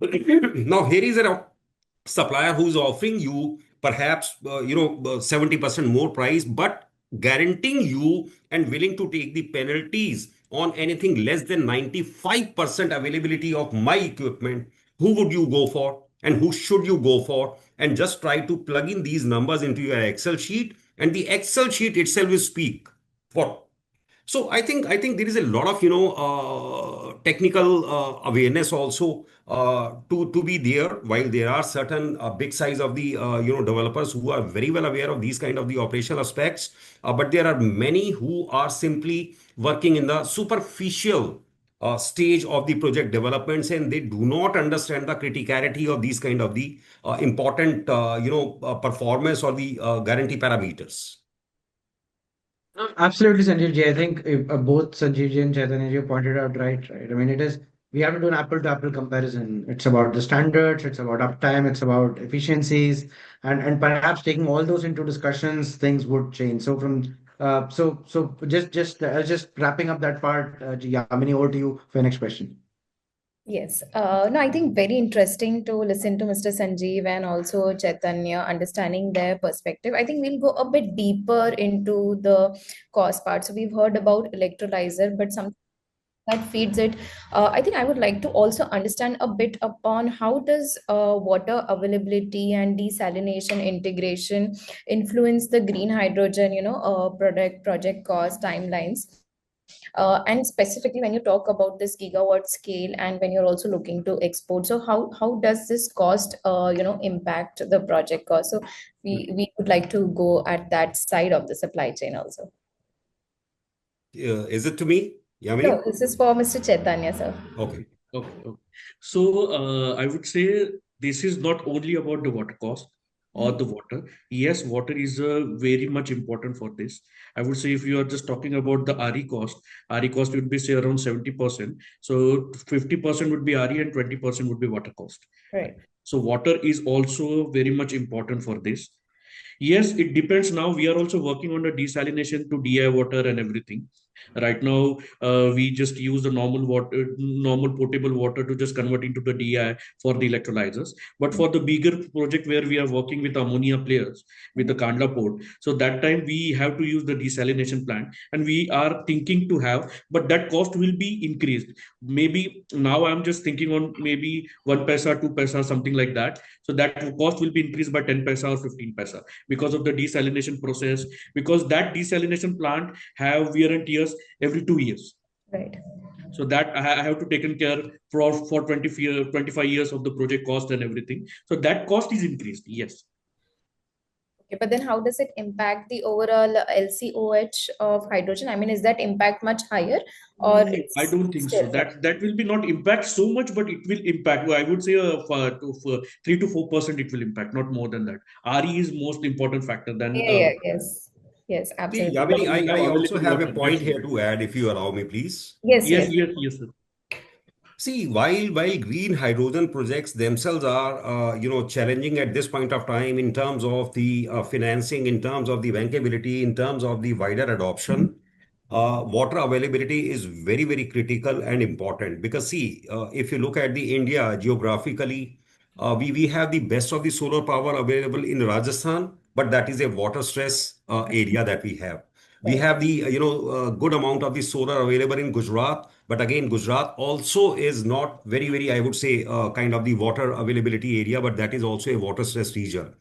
Now, here is a supplier who's offering you perhaps 70% more price, but guaranteeing you and willing to take the penalties on anything less than 95% availability of my equipment. Who would you go for, and who should you go for? And just try to plug in these numbers into your Excel sheet, and the Excel sheet itself will speak for. So I think there is a lot of technical awareness also to be there. While there are certain big size of the developers who are very well aware of these kind of the operational aspects, but there are many who are simply working in the superficial stage of the project developments, and they do not understand the criticality of these kind of the important performance or the guarantee parameters. No, absolutely, Sanjeev ji. I think both Sanjeev ji and Chaitanya ji pointed out right. I mean, we have to do an apple to apple comparison. It's about the standards, it's about uptime, it's about efficiencies, and perhaps taking all those into discussions, things would change. So just wrapping up that part, Yamini, over to you for your next question. Yes. No, I think very interesting to listen to Mr. Sanjeev and also Chaitanya, understanding their perspective. I think we'll go a bit deeper into the cost part. So we've heard about electrolyzer, but something that feeds it. I think I would like to also understand a bit upon how does water availability and desalination integration influence the green hydrogen, project cost timelines. And specifically when you talk about this gigawatt scale and when you're also looking to export, so how does this cost impact the project cost? So we would like to go at that side of the supply chain also. Is it to me, No, Yamini? this is for Mr. Chaitanya, sir. Okay. Okay. So I would say this is not only about the water cost or the water. Yes, water is very much important for this. I would say if you are just talking about the RE cost would be say around 70%. So 50% would be RE and 20% would be water cost. Right. So water is also very much important for this. Yes, it depends. Now we are also working on the desalination to DI water and everything. Right now, we just use the normal water, normal potable water to just convert into the DI for the electrolyzers. But for the bigger project where we are working with ammonia players, with the Kandla port, so that time we have to use the desalination plant, and we are thinking to have, but that cost will be increased. Maybe now I'm just thinking on maybe 1 paisa, 2 paisa, something like that. So that cost will be increased by 10 paisa or 15 paisa because of the desalination process, because that desalination plant have wear and tears every 2 years. Right. So that I have to take care for 25 years of the project cost and everything. So that cost is increased. Yes. Okay, but then how does it impact the overall LCOH of hydrogen? I mean, is that impact much higher or No, I it's don't think so. still? That will be not impact so much, but it will impact. I would say for 3 to 4% it will impact, not more than that. RE is most important factor than Yeah, yeah, yes. Yes, See, absolutely. because Yamini, we have I also available have a water. point That's here why. to add, if you allow me, please. Yes, Yes, yes. yes, yes, sir. See, while green hydrogen projects themselves are challenging at this point of time in terms of the financing, in terms of the bankability, in terms of the wider adoption, water availability is very critical and important because see, if you look at the India geographically, we have the best of the solar power available in Rajasthan, but that is a water stress area that we have. We Right. have the good amount of the solar available in Gujarat, but again, Gujarat also is not very, I would say, kind of the water availability area, but that is also a water stress region.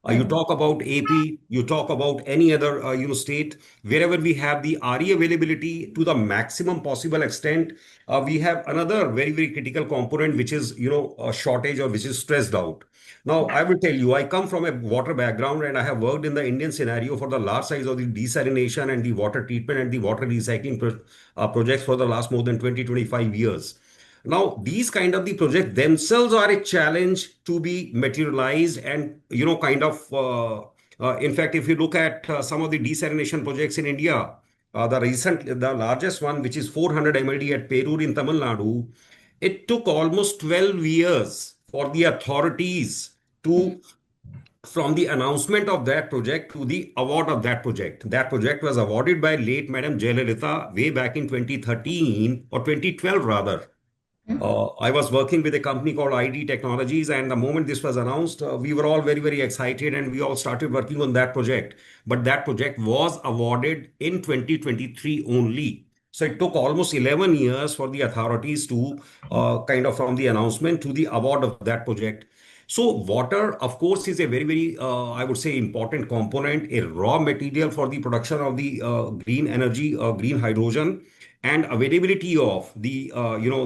You Hmm. talk about AP, you talk about any other state, wherever we have the RE availability to the maximum possible extent, we have another very critical component, which is a shortage or which is stressed out. Now, I will tell you, I come from a water background and I have worked in the Indian scenario for the large size of the desalination and the water treatment and the water recycling projects for the last more than 20-25 years. Now, these kind of the projects themselves are a challenge to be materialized and, in fact, if you look at some of the desalination projects in India, the largest one, which is 400 MLD at Perur in Tamil Nadu, it took almost 12 years for the authorities to from the announcement of that project to the award of that project. That project was awarded by late Madam Jayalalitha way back in 2013 or 2012 rather. I was working with a company called ID Technologies, and the moment this was announced, we were all very excited and we all started working on that project. But that project was awarded in 2023 only. So it took almost 11 years for the authorities to kind of from the announcement to the award of that project. So water, of course, is a very, I would say, important component, a raw material for the production of the green energy, green hydrogen, and availability of the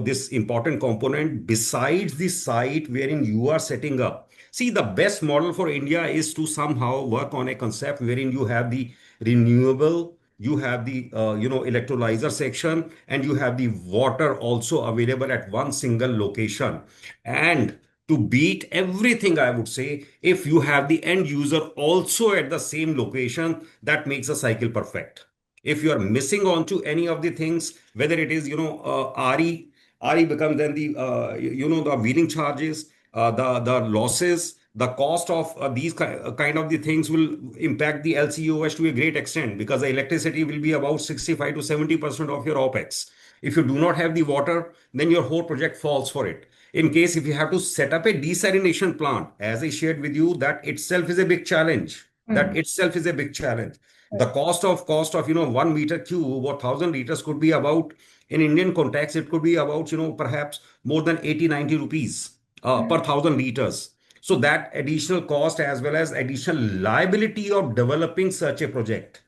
this important component besides the site wherein you are setting up. See, the best model for India is to somehow work on a concept wherein you have the renewable, you have the electrolyzer section, and you have the water also available at one single location. And to beat everything, I would say, if you have the end user also at the same location, that makes the cycle perfect. If you are missing on to any of the things, whether it is RE becomes then the the wheeling charges, the losses, the cost of these kind of the things will impact the LCOS to a great extent because the electricity will be about 65 to 70% of your OPEX. If you do not have the water, then your whole project falls for it. In case if you have to set up a desalination plant, as I shared with you, that itself is a big challenge. Hmm. That itself is a big challenge. The Right. cost of 1 meter cube or 1,000 liters could be about, in Indian context, it could be about perhaps more than 80-90 rupees per 1,000 liters. So that additional cost as well as additional liability of developing such a project.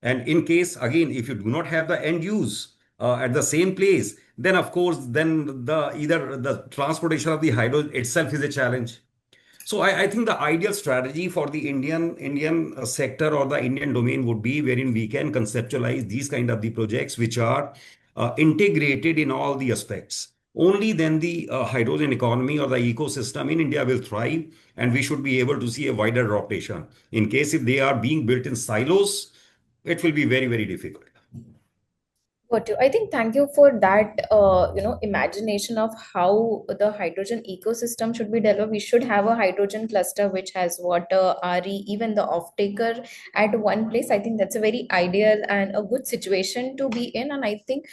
And in case, again, if you do not have the end use at the same place, then of course, then the either the transportation of the hydro itself is a challenge. So I think the ideal strategy for the Indian sector or the Indian domain would be wherein we can conceptualize these kind of the projects which are integrated in all the aspects. Only then the hydrogen economy or the ecosystem in India will thrive, and we should be able to see a wider rotation. In case if they are being built in silos, it will be very difficult. Got you. I think thank you for that, imagination of how the hydrogen ecosystem should be developed. We should have a hydrogen cluster which has water, RE, even the off-taker at one place. I think that's a very ideal and a good situation to be in. And I think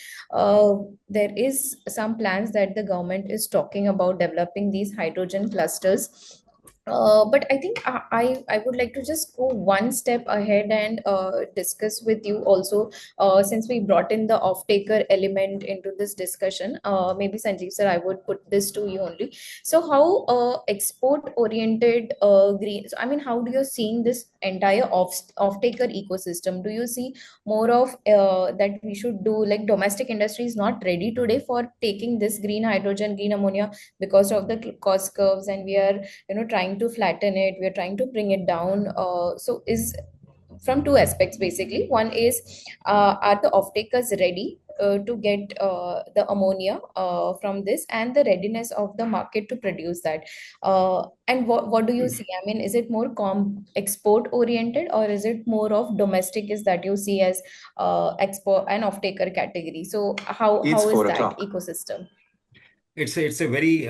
there is some plans that the government is talking about developing these hydrogen clusters. But I think I would like to just go one step ahead and discuss with you also, since we brought in the off-taker element into this discussion. Maybe Sanjeev sir, I would put this to you only. So how export-oriented green? So I mean, how do you seeing this entire off-taker ecosystem? Do you see more of that we should do, like domestic industry is not ready today for taking this green hydrogen, green ammonia because of the cost curves, and we are trying to flatten it, we are trying to bring it down. So is from two aspects basically. One is, are the off takers ready to get the ammonia from this, and the readiness of the market to produce that. And what do you see? I mean, is it more export oriented, or is it more of domestic is that you see as export and off-taker category? So It's how is 4 o'clock. that ecosystem? It's a very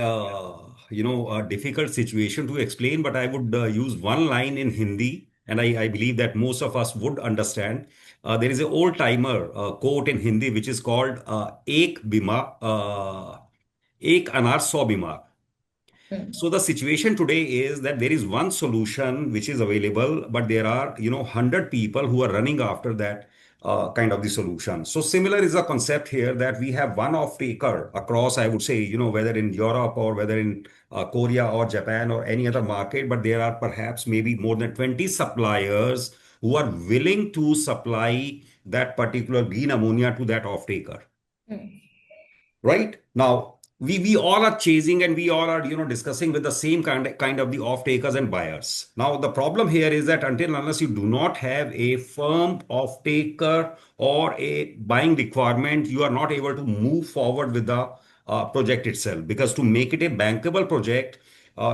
difficult situation to explain, but I would use one line in Hindi, and I believe that most of us would understand. There is an old timer quote in Hindi which is called "Ek bima, ek anar so bimar." Hmm. So the situation today is that there is one solution which is available, but there are 100 people who are running after that kind of the solution. So similar is the concept here that we have one off taker across, I would say, whether in Europe or whether in Korea or Japan or any other market, but there are perhaps maybe more than 20 suppliers who are willing to supply that particular green ammonia to that off taker. Hmm. Right now, we all are chasing and we all are discussing with the same kind of the off takers and buyers. Now the problem here is that until unless you do not have a firm off taker or a buying requirement, you are not able to move forward with the project itself. Because to make it a bankable project,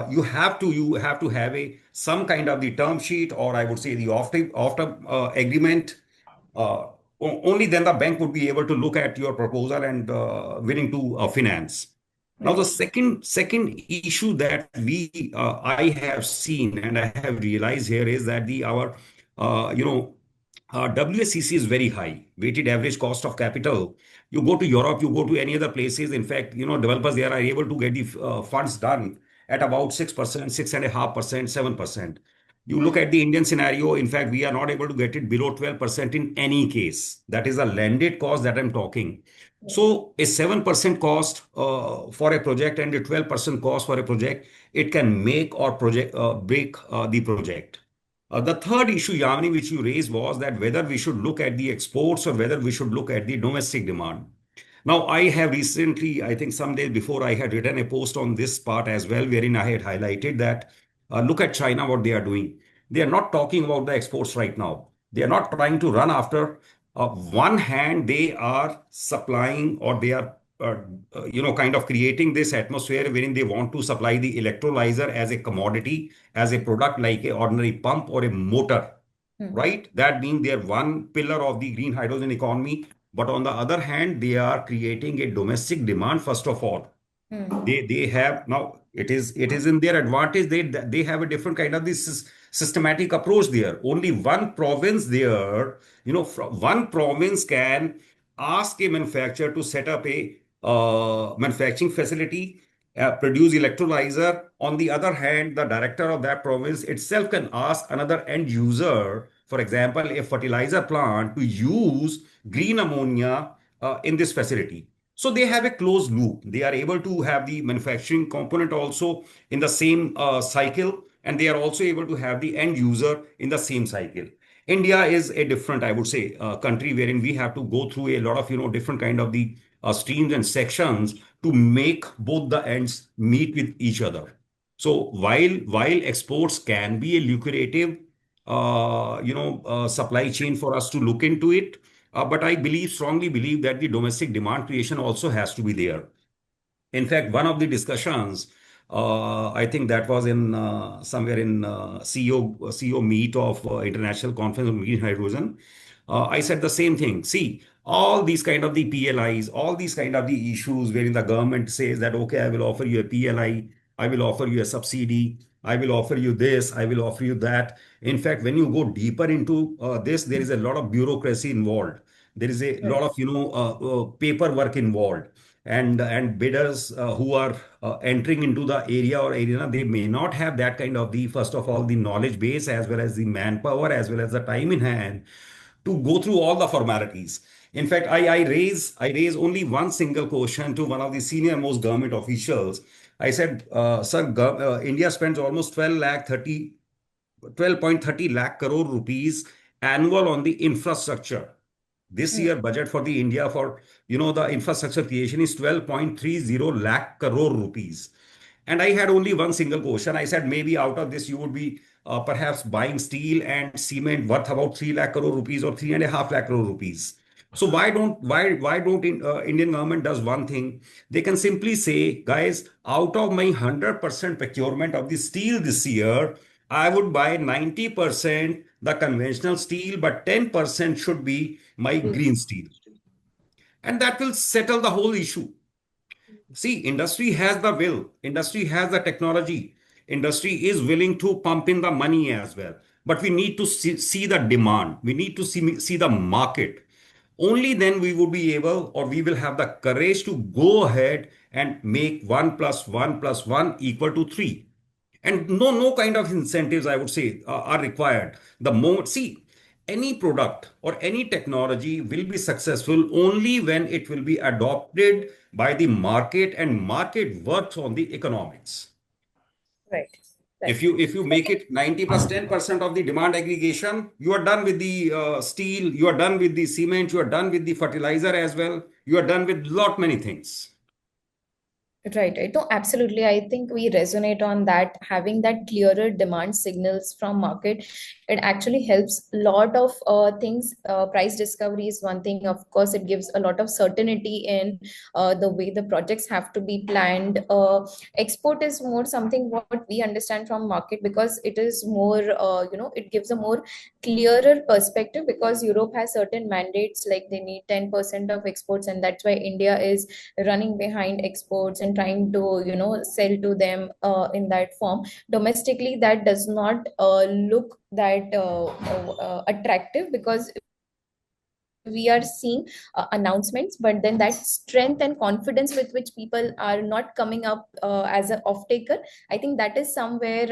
you have to have a some kind of the term sheet, or I would say the off agreement. Only then the bank would be able to look at your proposal and willing to finance. Now, the Right. second issue that I have seen and I have realized here is that the our WSCC is very high, weighted average cost of capital. You go to Europe, you go to any other places. In fact, developers there are able to get the funds done at about 6%, 6.5%, 7%. You look at the Indian scenario, in fact, we are not able to get it below 12% in any case. That is a landed cost that I'm talking. So a 7% cost for a project and a 12% cost for a project, it can make or project break the project. The third issue, Yamini, which you raised was that whether we should look at the exports or whether we should look at the domestic demand. Now, I have recently, I think some days before, I had written a post on this part as well, wherein I had highlighted that look at China, what they are doing. They are not talking about the exports right now. They are not trying to run after. One hand, they are supplying or they are, kind of creating this atmosphere wherein they want to supply the electrolyzer as a commodity, as a product like a ordinary pump or a motor, Hmm. right? That being their one pillar of the green hydrogen economy. But on the other hand, they are creating a domestic demand, first of all. Hmm. They have now it is in their advantage. They have a different kind of this systematic approach there. Only one province there, one province can ask a manufacturer to set up a manufacturing facility, produce electrolyzer. On the other hand, the director of that province itself can ask another end user, for example, a fertilizer plant, to use green ammonia in this facility. So they have a closed loop. They are able to have the manufacturing component also in the same cycle, and they are also able to have the end user in the same cycle. India is a different, I would say, country wherein we have to go through a lot of different kind of the streams and sections to make both the ends meet with each other. So while exports can be a lucrative, supply chain for us to look into it, but I strongly believe that the domestic demand creation also has to be there. In fact, one of the discussions, I think that was in somewhere in CEO meet of International Conference on Green Hydrogen. I said the same thing. See, all these kind of the PLIs, all these kind of the issues wherein the government says that, okay, I will offer you a PLI, I will offer you a subsidy, I will offer you this, I will offer you that. In fact, when you go deeper into this, there is a lot of bureaucracy involved. There is a lot Right. of paperwork involved, and bidders who are entering into the area or arena, they may not have that kind of the first of all the knowledge base as well as the manpower as well as the time in hand to go through all the formalities. In fact, I raise only one single question to one of the senior most government officials. I said, sir, India spends almost 12.30 lakh crore rupees annual on the infrastructure. This Hmm. year budget for the India for the infrastructure creation is 12.30 lakh crore rupees. And I had only one single question. I said maybe out of this you would be perhaps buying steel and cement worth about 3 lakh crore rupees or 3.5 lakh crore rupees. So why don't Indian government does one thing? They can simply say, guys, out of my 100% procurement of the steel this year, I would buy 90% the conventional steel, but 10% should be my green steel. And that will settle the whole issue. See, industry has the will, industry has the technology, industry is willing to pump in the money as well. But we need to see the demand, we need to see the market. Only then we would be able, or we will have the courage to go ahead and make 1 plus 1 plus 1 equal to 3. And no kind of incentives, I would say, are required. The more, see, any product or any technology will be successful only when it will be adopted by the market, and market works on the economics. Right. If Right. you make it 90 plus 10% of the demand aggregation, you are done with the steel, you are done with the cement, you are done with the fertilizer as well, you are done with lot many things. Right, right. No, absolutely. I think we resonate on that. Having that clearer demand signals from market, it actually helps a lot of things. Price discovery is one thing. Of course, it gives a lot of certainty in the way the projects have to be planned. Export is more something what we understand from market, because it is more, it gives a more clearer perspective, because Europe has certain mandates, like they need 10% of exports, and that's why India is running behind exports and trying to sell to them in that form. Domestically, that does not look that attractive, because we are seeing announcements, but then that strength and confidence with which people are not coming up as an off taker, I think that is somewhere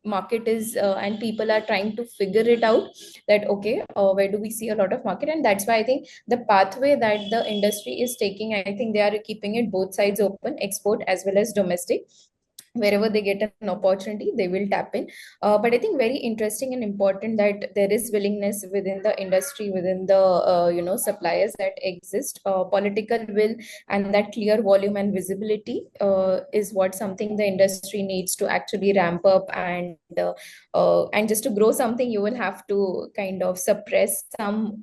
market is and people are trying to figure it out, that okay, where do we see a lot of market. And that's why I think the pathway that the industry is taking, I think they are keeping it both sides open, export as well as domestic. Wherever they get an opportunity, they will tap in. But I think very interesting and important that there is willingness within the industry, within the suppliers that exist. Political will and that clear volume and visibility is what something the industry needs to actually ramp up. And just to grow something, you will have to kind of suppress some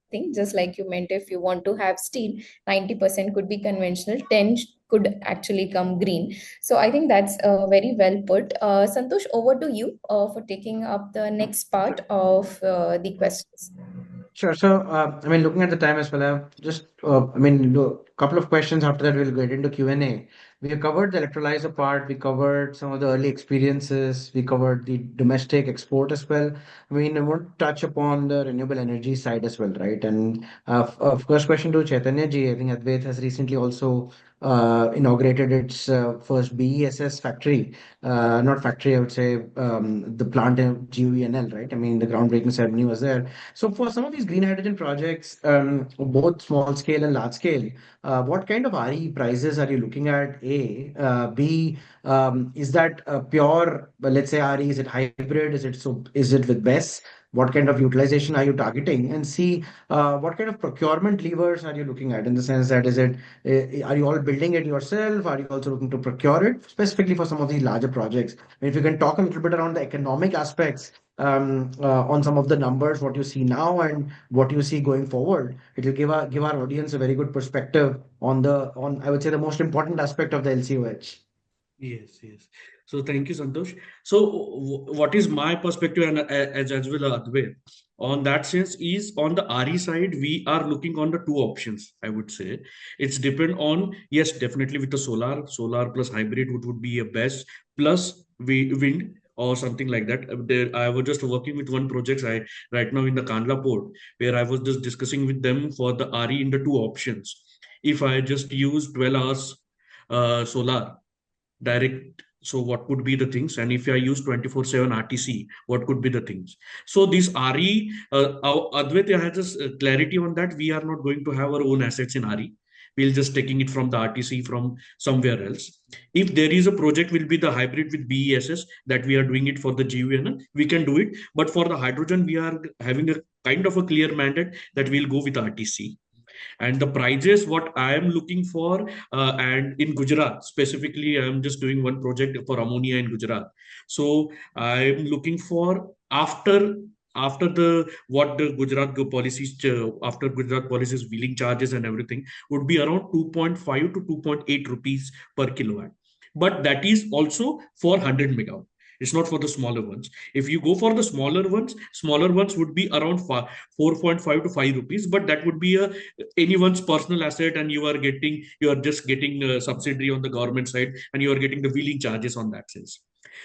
thing, just like you meant. If you want to have steel, 90% could be conventional, 10 could actually come green. So I think that's very well put. Santosh, over to you for taking up the next part of the questions. Sure. So, I mean, looking at the time as well, just, I mean, a couple of questions after that, we'll get into Q&A. We have covered the electrolyzer part, we covered some of the early experiences, we covered the domestic export as well. I mean, I want to touch upon the renewable energy side as well, right? And of course, question to Chaitanya ji, I think Advait has recently also inaugurated its first BESS factory, not factory, I would say, the plant in GUVNL, right? I mean, the groundbreaking ceremony was there. So for some of these green hydrogen projects, both small scale and large scale, what kind of RE prices are you looking at? A, B, is that pure, well, let's say RE, is it hybrid? Is it with BESS? What kind of utilization are you targeting? And C, what kind of procurement levers are you looking at, in the sense that are you all building it yourself? Are you also looking to procure it specifically for some of these larger projects? If you can talk a little bit around the economic aspects, on some of the numbers, what you see now and what you see going forward, it will give our audience a very good perspective on, I would say, the most important aspect of the LCOH. Yes, yes. So thank you, Santosh. So what is my perspective, and as well Advait, on that sense, is on the RE side, we are looking on the two options, I would say. It's depend on, yes, definitely with the solar plus hybrid would be a best, plus wind or something like that. I was just working with one project right now in the Kandla port, where I was just discussing with them for the RE in the two options. If I just use 12 hours solar direct, so what could be the things, and if I use 24/7 RTC, what could be the things? So this RE, Advaita has this clarity on that. We are not going to have our own assets in RE. We'll just taking it from the RTC from somewhere else. If there is a project, will be the hybrid with BESS that we are doing it for the GUN, we can do it. But for the hydrogen, we are having a kind of a clear mandate that we'll go with RTC. And the prices what I am looking for, and in Gujarat specifically, I am just doing one project for ammonia in Gujarat. So I am looking for, after after the what the Gujarat policies after Gujarat policies wheeling charges and everything would be around 2.5 to 2.8 rupees per kilowatt. But that is also for 100 megawatt. It's not for the smaller ones. If you go for the smaller ones would be around 4.5 to 5 rupees, but that would be a anyone's personal asset, and you are just getting a subsidy on the government side, and you are getting the wheeling charges on that sense.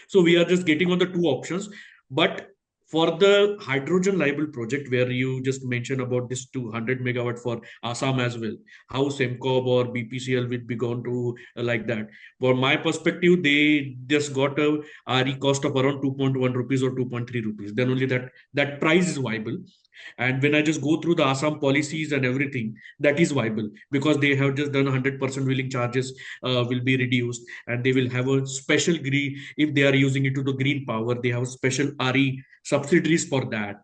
So we are just getting on the two options. But for the hydrogen liable project where you just mentioned about this 200 megawatt for Assam as well, how Semcob or BPCL will be going to like that. For my perspective, they just got a RE cost of around 2.1 rupees or 2.3 rupees. Then only that price is viable. And when I just go through the Assam policies and everything, that is viable because they have just done 100% wheeling charges will be reduced, and they will have a special green, if they are using it to the green power, they have special RE subsidies for that.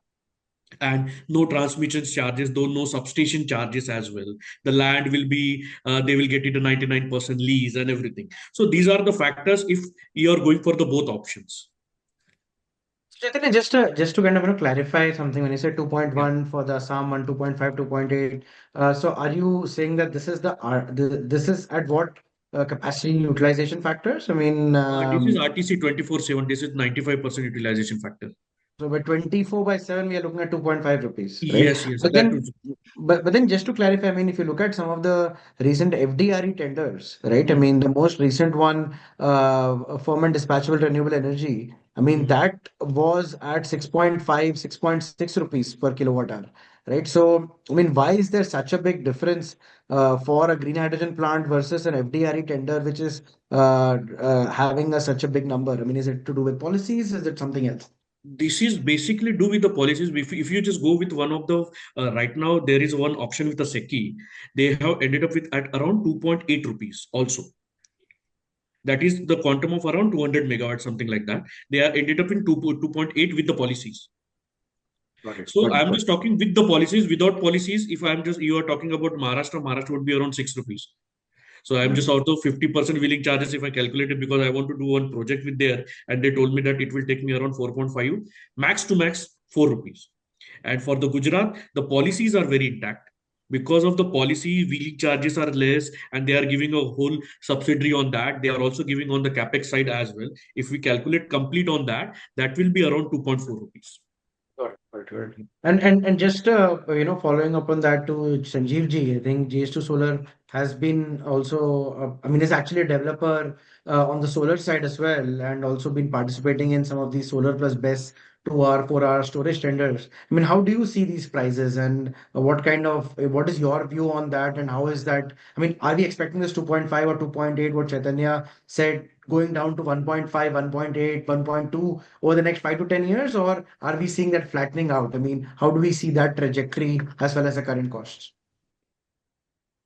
And no transmission charges, though no substation charges as well. The land will be, they will get it a 99% lease and everything. So these are the factors if you are going for the both options. Chaitanya, just to kind of clarify something, when you say Yeah. 2.1 for the Assam one, 2.5, 2.8, so are you saying that this is this is at what capacity utilization factors? I mean, This is RTC 24/7. This is 95% utilization factor. so by 24/7, we are looking at 2.5 rupees, right? Yes, yes, But that then, was. but then just to clarify, I mean, if you look at some of the recent FDRE tenders, right? I Hmm, mean, the most recent one, firm and dispatchable renewable energy, I mean, hmm. that was at 6.5, 6.6 rupees per kilowatt hour, right? So, I mean, why is there such a big difference for a green hydrogen plant versus an FDRE tender, which is having such a big number? I mean, is it to do with policies? Is it something else? This is basically do with the policies. If you just go with one of the right now there is one option with the SECI, they have ended up with at around 2.8 rupees also. That is the quantum of around 200 megawatts, something like that. They are ended up in 2.8 with the policies. Got it. So Got it. I'm Got just talking with the policies. Without policies, if I'm just you are talking about Maharashtra would be around 6 rupees. So I'm it. just out of 50% wheeling charges if I calculate it, because I want to do one project with there, and they told me that it will take me around 4.5, max to max 4 rupees. And for the Gujarat, the policies are very intact. Because of the policy, wheeling charges are less, and they are giving a whole subsidy on that. They are also giving on the capex side as well. If we calculate complete on that, that will be around 2.4 rupees. Got it, got it, got it. And just following up on that to Sanjeev ji, I think GS2 Solar has been also, I mean, is actually a developer on the solar side as well, and also been participating in some of these solar plus BESS 2 hour, 4 hour storage tenders. I mean, how do you see these prices, and what is your view on that, and how is that? I mean, are we expecting this 2.5 or 2.8, what Chaitanya said, going down to 1.5, 1.8, 1.2 over the next 5 to 10 years, or are we seeing that flattening out? I mean, how do we see that trajectory as well as the current costs?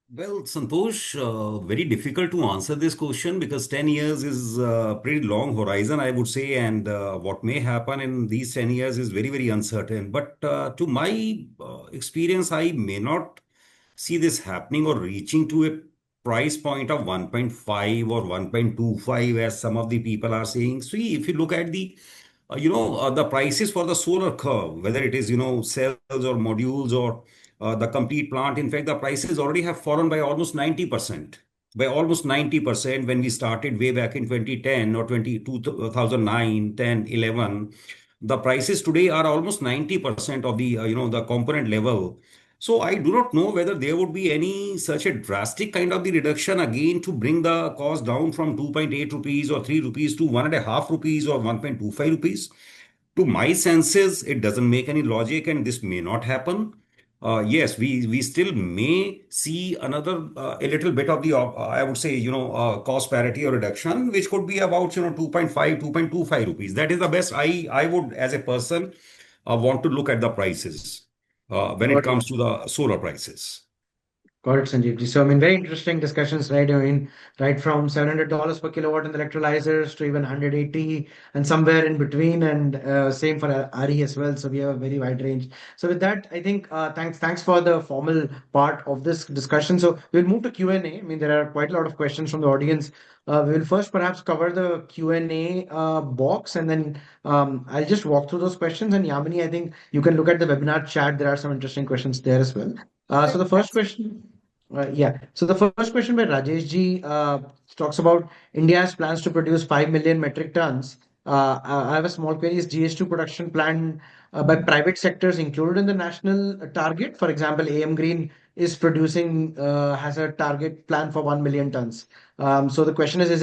Well, Santosh, very difficult to answer this question because 10 years is a pretty long horizon, I would say, and what may happen in these 10 years is very, very uncertain. But to my experience, I may not see this happening or reaching to a price point of 1.5 or 1.25, as some of the people are saying. See, if you look at the prices for the solar curve, whether it is, cells or modules or the complete plant. In fact, the prices already have fallen by almost 90%. By almost 90% when we started way back in 2010 or 2009, 10, 11, the prices today are almost 90% of the component level. So I do not know whether there would be any such a drastic kind of the reduction again to bring the cost down from 2.8 rupees or 3 rupees to 1.5 rupees or 1.25 rupees. To my senses, it doesn't make any logic, and this may not happen. Yes, we still may see another a little bit of the I would say cost parity or reduction, which could be about 2.5 2.25 rupees. That is the best I would, as a person, want to look at the prices when it Got it. comes to the solar prices. Got it, Sanjeev ji. So, I mean, very interesting discussions, right? I mean, right from $700 per kilowatt in the electrolyzers to even 180 and somewhere in between, and same for RE as well. So we have a very wide range. So with that, I think thanks for the formal part of this discussion. So we'll move to Q&A. I mean, there are quite a lot of questions from the audience. We will first perhaps cover the Q&A box, and then I'll just walk through those questions. And Yamini, I think you can look at the webinar chat. There are some interesting questions there as well. So the first question. Yeah. So the first question by Rajesh ji talks about India's plans to produce 5 million metric tons. I have a small query. Is GS2 production plan by private sectors included in the national target? For example, AM Green is producing has a target plan for 1 million tons. So the question is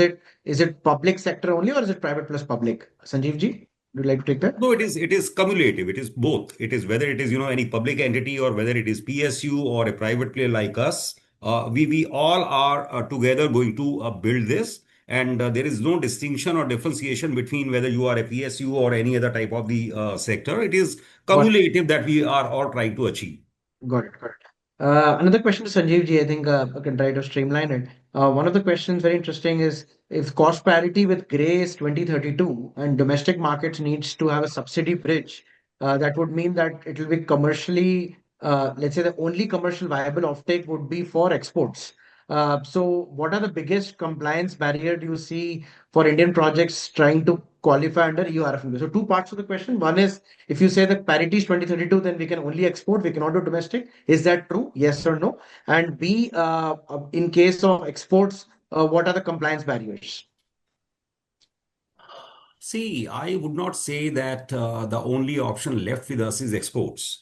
it public sector only or is it private plus public? Sanjeev ji, would you like to take that? No, it is cumulative. It is both. It is whether it is, any public entity or whether it is PSU or a private player like us. We all are together going to build this, and there is no distinction or differentiation between whether you are a PSU or any other type of the sector. It is Got cumulative that we are all trying to achieve. Got it. Got it. Another question to Sanjeev ji, I think I can try to streamline it. One of the questions very interesting is if cost parity with gray is 2032 and domestic markets needs to have a subsidy bridge, that would mean that it will be commercially, let's say the only commercial viable offtake would be for exports. So what are the biggest compliance barrier do you see for Indian projects trying to qualify under EU RFNB? So two parts of the question. One is if you say that parity is 2032, then we can only export, we cannot do domestic. Is that true? Yes or no? And B, in case of exports, what are the compliance barriers? See, I would not say that the only option left with us is exports.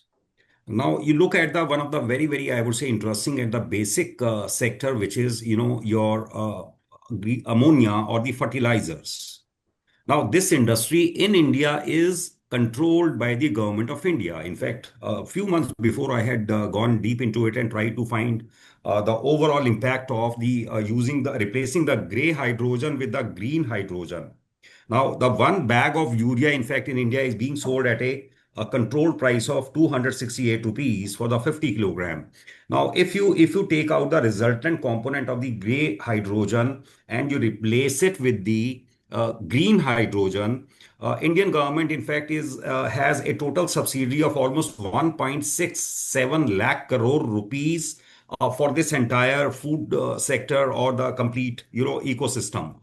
Now you look at the one of the very, very, I would say, interesting at the basic sector, which is, your ammonia or the fertilizers. Now, this industry in India is controlled by the government of India. In fact, a few months before, I had gone deep into it and tried to find the overall impact of the replacing the gray hydrogen with the green hydrogen. Now, the one bag of urea, in fact, in India is being sold at a controlled price of 268 rupees for the 50 kilogram. Now, if you take out the resultant component of the gray hydrogen and you replace it with the green hydrogen, Indian government, in fact, is has a total subsidy of almost 1.67 lakh crore rupees for this entire food sector or the complete, ecosystem.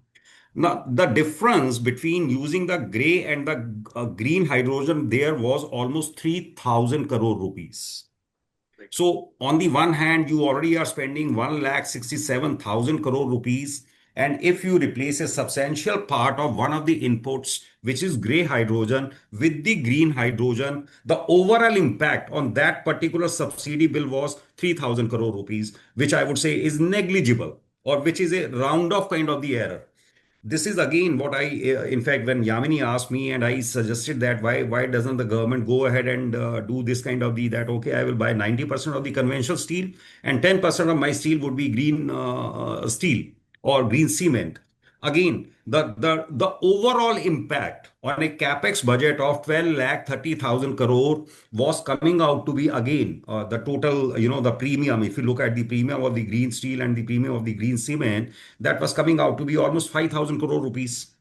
Now, the difference between using the gray and the green hydrogen there was almost 3,000 crore rupees. So, on the one hand, you already are spending 1,67,000 crore rupees. And if you replace a substantial part of one of the inputs, which is gray hydrogen, with the green hydrogen, the overall impact on that particular subsidy bill was 3,000 crore rupees, which I would say is negligible or which is a round off kind of the error. This is again what in fact, when Yamini asked me and I suggested that why doesn't the government go ahead and do this kind of that, okay, I will buy 90% of the conventional steel and 10% of my steel would be green steel or green cement. Again, the overall impact on a capex budget of 12 lakh 30,000 crore was coming out to be again the total, the premium. If you look at the premium of the green steel and the premium of the green cement, that was coming out to be almost 5,000 crore rupees.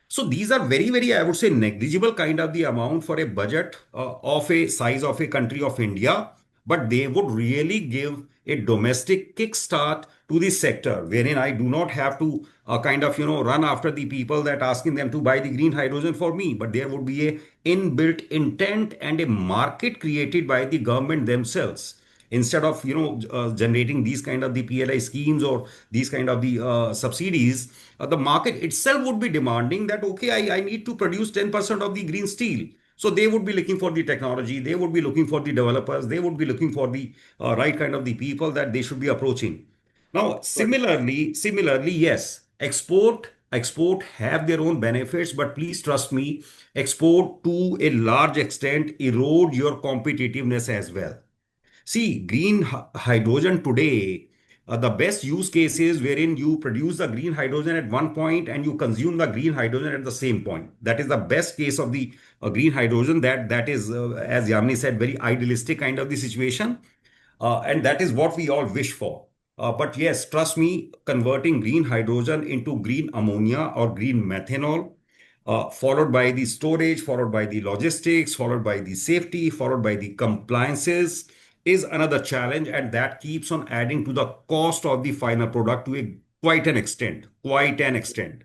So these are very, very, I would say, negligible kind of the amount for a budget of a size of a country of India, but they would really give a domestic kickstart to the sector, wherein I do not have to kind of, run after the people that asking them to buy the green hydrogen for me, but there would be a inbuilt intent and a market created by the government themselves instead of generating these kind of the PLI schemes or these kind of the subsidies. The market itself would be demanding that, okay, I need to produce 10% of the green steel. So they would be looking for the technology, they would be looking for the developers, they would be looking for the right kind of the people that they should be approaching. Now, similarly, yes, export have their own benefits, but please trust me, export to a large extent erode your competitiveness as well. See, green hydrogen today, the best use case is wherein you produce the green hydrogen at one point and you consume the green hydrogen at the same point. That is the best case of the green hydrogen. That is, as Yamini said, very idealistic kind of the situation. And that is what we all wish for. But yes, trust me, converting green hydrogen into green ammonia or green methanol, followed by the storage, followed by the logistics, followed by the safety, followed by the compliances, is another challenge, and that keeps on adding to the cost of the final product to a quite an extent, quite an extent.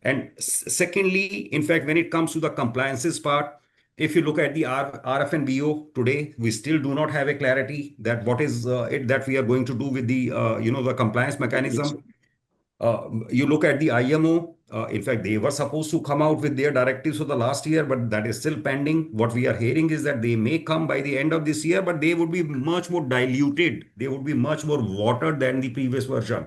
And secondly, in fact, when it comes to the compliances part, if you look at the RFNBO today, we still do not have a clarity that what is it that we are going to do with the the compliance mechanism. You look at the IMO. In fact, they were supposed to come out with their directives for the last year, but that is still pending. What we are hearing is that they may come by the end of this year, but they would be much more diluted. They would be much more watered than the previous version.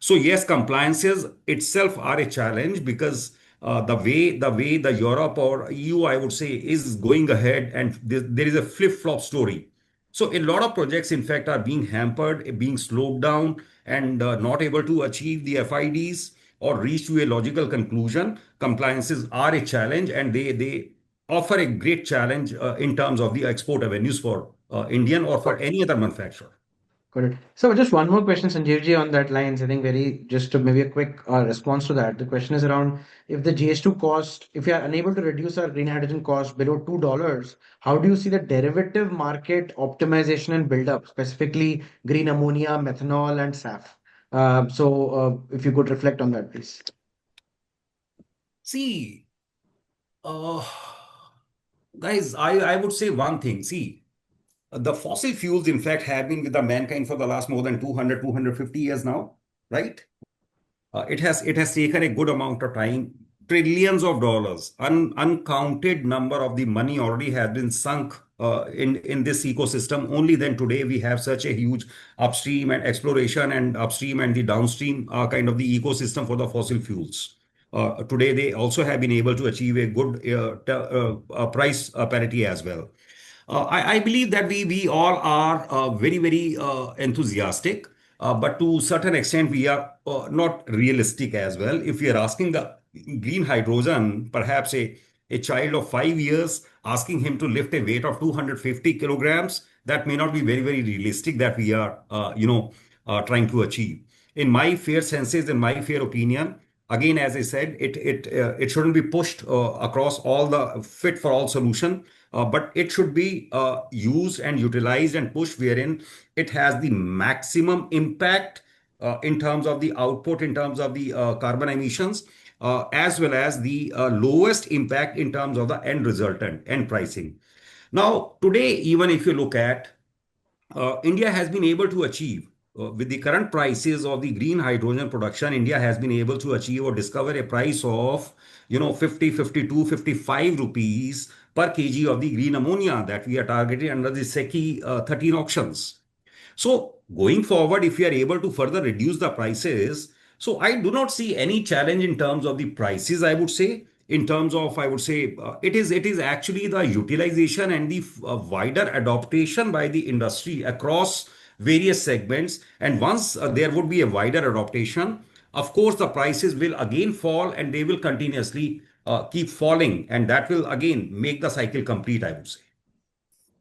So yes, compliances itself are a challenge because the way the Europe or EU, I would say, is going ahead, and there is a flip-flop story. So a lot of projects, in fact, are being hampered, being slowed down, and not able to achieve the FIDs or reach to a logical conclusion. Compliances are a challenge, and they offer a great challenge in terms of the export avenues for Indian or for any other manufacturer. Got it. So just one more question, Sanjeev ji, on that lines. I think very just to maybe a quick response to that. The question is around if the GS2 cost, if we are unable to reduce our green hydrogen cost below $2, how do you see the derivative market optimization and build up, specifically green ammonia, methanol, and SAF? If you could reflect on that, please. See, uh, guys, I would say one thing. See, the fossil fuels, in fact, have been with the mankind for the last more than 250 years now, right? It has taken a good amount of time, trillions of dollars, uncounted number of the money already has been sunk in this ecosystem. Only then today we have such a huge upstream and exploration and upstream and the downstream kind of the ecosystem for the fossil fuels. Today they also have been able to achieve a good price parity as well. I believe that we all are very enthusiastic, but to certain extent we are not realistic as well. If we are asking the green hydrogen, perhaps a child of 5 years, asking him to lift a weight of 250 kilograms, that may not be very realistic that we are trying to achieve. In my fair senses, in my fair opinion, again, as I said, it shouldn't be pushed across all the fit for all solution, but it should be used and utilized and pushed wherein it has the maximum impact in terms of the output, in terms of the carbon emissions, as well as the lowest impact in terms of the end resultant, end pricing. Now, today, even if you look at India has been able to achieve with the current prices of the green hydrogen production, India has been able to achieve or discover a price of 50, 52, 55 rupees per kg of the green ammonia that we are targeting under the SECI 13 auctions. So going forward, if we are able to further reduce the prices, so I do not see any challenge in terms of the prices, I would say. In terms of, I would say, it is actually the utilization and the wider adaptation by the industry across various segments. And once there would be a wider adaptation, of course, the prices will again fall and they will continuously keep falling. And that will again make the cycle complete, I would say.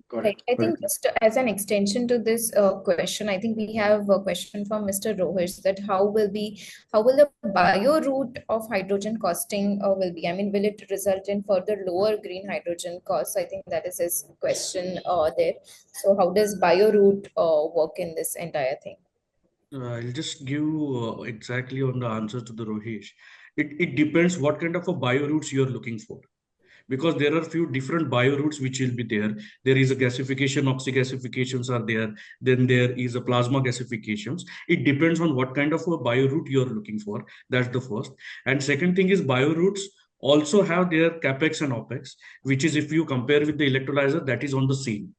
Got Right. it. I Got think it. just as an extension to this question, I think we have a question from Mr. Rohit that how will the bio route of hydrogen costing will be? I mean, will it result in further lower green hydrogen costs? I think that is his question there. So how does bio route work in this entire thing? I'll just give exactly on the answer to the Rohesh. It depends what kind of a bio routes you're looking for, because there are few different bio routes which will be there. There is a gasification, oxygasifications are there. Then there is a plasma gasifications. It depends on what kind of a bio route you're looking for. That's the first. And second thing is bio routes also have their capex and opex, which is if you compare with the electrolyzer, that is on the same.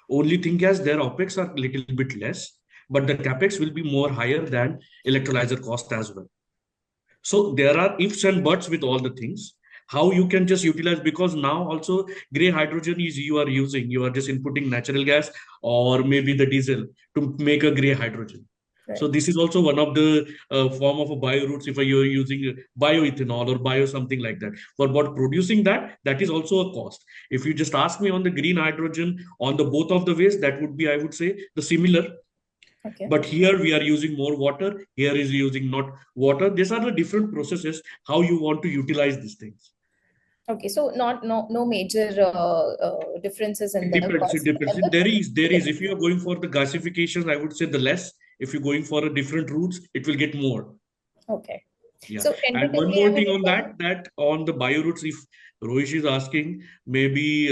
Only thing is their opex are little bit less, but the capex will be more higher than electrolyzer cost as well. So there are ifs and buts with all the things. How you can just utilize, because now also gray hydrogen is you are just inputting natural gas or maybe the diesel to make a gray hydrogen. So Right. this is also one of the form of a bio routes if you're using bioethanol or bio something like that. For what producing that, that is also a cost. If you just ask me on the green hydrogen on the both of the ways, that would be, I would say, the similar. Okay. But here we are using more water. Here is using not water. These are the different processes how you want to utilize these things. Okay. So not no major differences in It the depends. It cost depends. and the There is. If you benefit. are going for the gasification, I would say the less. If you're going for a different routes, it will get more. Okay. Yeah. So And one tentatively, I more mean, thing we on can. that on the bio routes, if Rohish is asking, maybe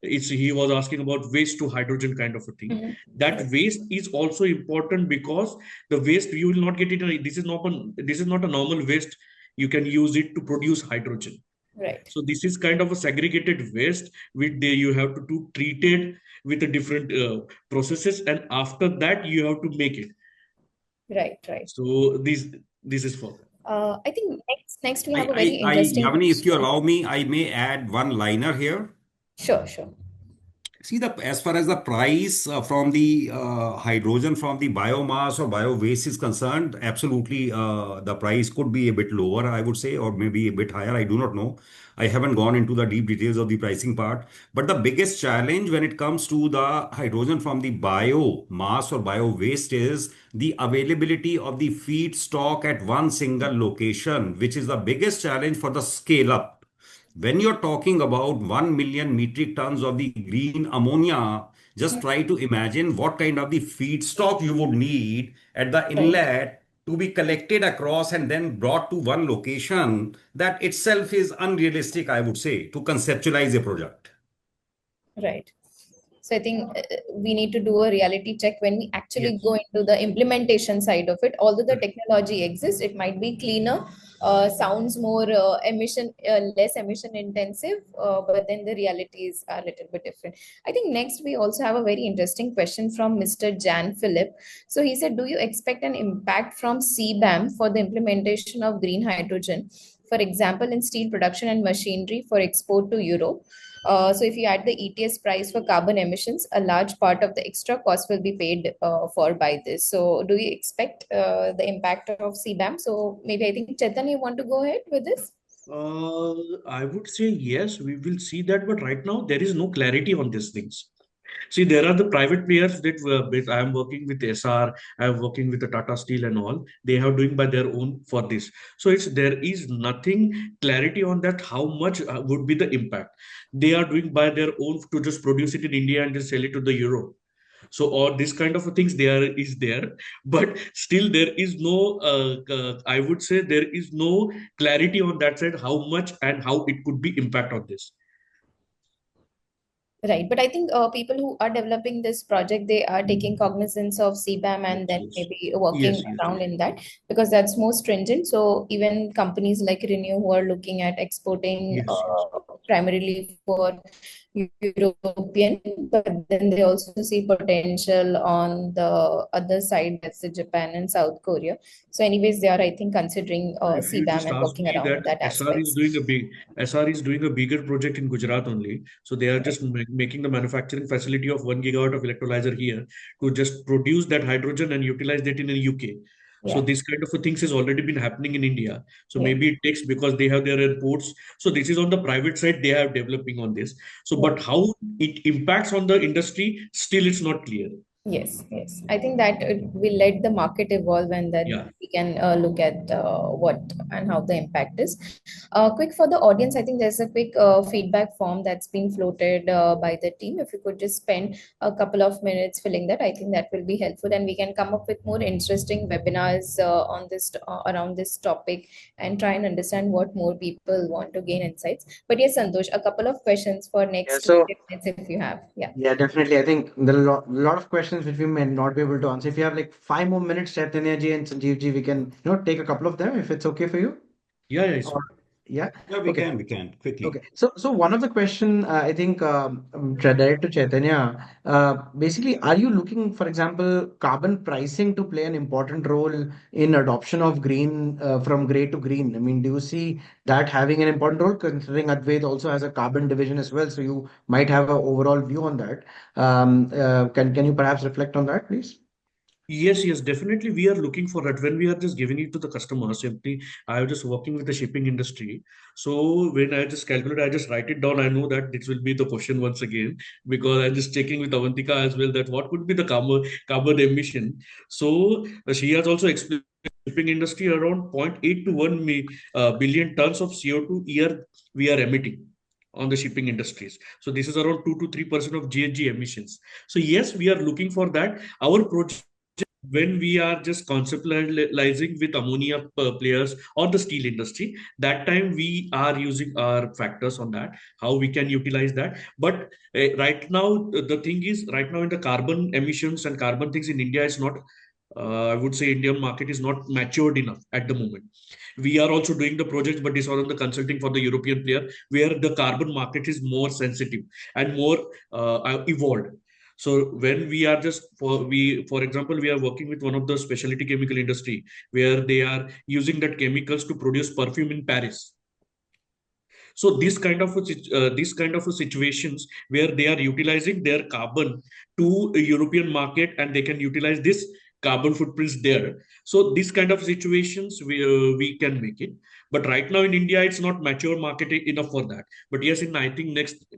he was asking about waste to hydrogen kind of a thing. Mhm. That waste is also important because the waste you will not get it. This is not a normal waste. You can use it to produce hydrogen. Right. So this is kind of a segregated waste which you have to do treated with a different processes, and after that you have to make it. Right. Right. So this is for that. I think next we have a very interesting Yamini, if you question. allow me, I may add one liner here. Sure. Sure. See, as far as the price from the hydrogen from the biomass or bio waste is concerned, absolutely the price could be a bit lower, I would say, or maybe a bit higher. I do not know. I haven't gone into the deep details of the pricing part. But the biggest challenge when it comes to the hydrogen from the biomass or bio waste is the availability of the feedstock at one single location, which is the biggest challenge for the scale up. When you're talking about 1 million metric tons of the green ammonia, just try to imagine what kind of the feedstock you would need at the Right. inlet to be collected across and then brought to one location. That itself is unrealistic, I would say, to conceptualize a project. Right. So I think we need to do a reality check when we actually Yes. go into the implementation side of it. Although the technology exists, it might be cleaner, sounds more less emission intensive, but then the realities are a little bit different. I think next we also have a very interesting question from Mr. Jan Philip. So he said, do you expect an impact from CBAM for the implementation of green hydrogen? For example, in steel production and machinery for export to Europe. So if you add the ETS price for carbon emissions, a large part of the extra cost will be paid for by this. So do you expect the impact of CBAM? So maybe I think Chetan, you want to go ahead with this? Uh, I would say yes, we will see that, but right now there is no clarity on these things. See, there are the private players that I am working with SR, I am working with the Tata Steel and all. They are doing by their own for this. So there is nothing clarity on that. How much would be the impact? They are doing by their own to just produce it in India and just sell it to the Europe. So all this kind of things there is there, but still there is no. I would say there is no clarity on that side. How much and how it could be impact on this. Right, but I think people who are developing this project, they are taking cognizance of CBAM Yes, and then yes, maybe working yes, yes, around yes. in that because that's more stringent. So even companies like Renew who are looking at exporting Yes, yes. primarily for European, but then they also see potential on the other side, that's the Japan and South Korea. So anyways, they are, I think, considering So if you CBAM just and ask working me around that that aspects. SR is doing a bigger project in Gujarat only. So they are just making the manufacturing facility of 1 gigawatt of electrolyzer here to just produce that hydrogen and utilize that in the UK. So Yeah, this kind of a things has already been happening in India. So yeah, maybe it takes because they have their airports. So this is on the private side they are developing on this. So yeah. but how it impacts on the industry still it's not clear. Yes, yes. I think that will let the market evolve and then Yeah. we can look at what and how the impact is. Quick for the audience, I think there's a quick feedback form that's been floated by the team. If you could just spend a couple of minutes filling that, I think that will be helpful and we can come up with more interesting webinars on this around this topic and try and understand what more people want to gain insights. But yes, Santosh, a couple of questions for Yeah, next so 20 minutes if you have. Yeah. yeah, definitely. I think there are lot of questions which we may not be able to answer. If you have like 5 more minutes, Chaitanya ji and Sanjeev ji, we can take a couple of them if it's okay for you. Yeah, yeah, it's Or yeah, Yeah, okay. we can Okay, quickly. so one of the question I think direct to Chaitanya, basically, are you looking, for example, carbon pricing to play an important role in adoption of green from gray to green? I mean, do you see that having an important role, considering Advait also has a carbon division as well, so you might have an overall view on that. Can you perhaps reflect on that, please? Yes, yes, definitely. We are looking for that when we are just giving it to the customer. Simply, I was just working with the shipping industry. So when I just calculate, I just write it down. I know that this will be the question once again because I'm just checking with Avantika as well that what could be the carbon emission. So she has also explained shipping industry around zero point 0.8 to 1 billion tons of CO2 year we are emitting on the shipping industries. So this is around 2 to 3% of GHG emissions. So yes, we are looking for that. Our project when we are just conceptualizing with ammonia players or the steel industry, that time we are using our factors on that, how we can utilize that. But right now, the thing is, right now in the carbon emissions and carbon things in India is not, I would say Indian market is not matured enough at the moment. We are also doing the projects, but this was on the consulting for the European player, where the carbon market is more sensitive and more evolved. So when we are just for example, we are working with one of the specialty chemical industry where they are using that chemicals to produce perfume in Paris. So this kind of a situations where they are utilizing their carbon to a European market and they can utilize this carbon footprints there. So this kind of situations we can make it. But right now in India, it's not mature market enough for that. But yes, in I think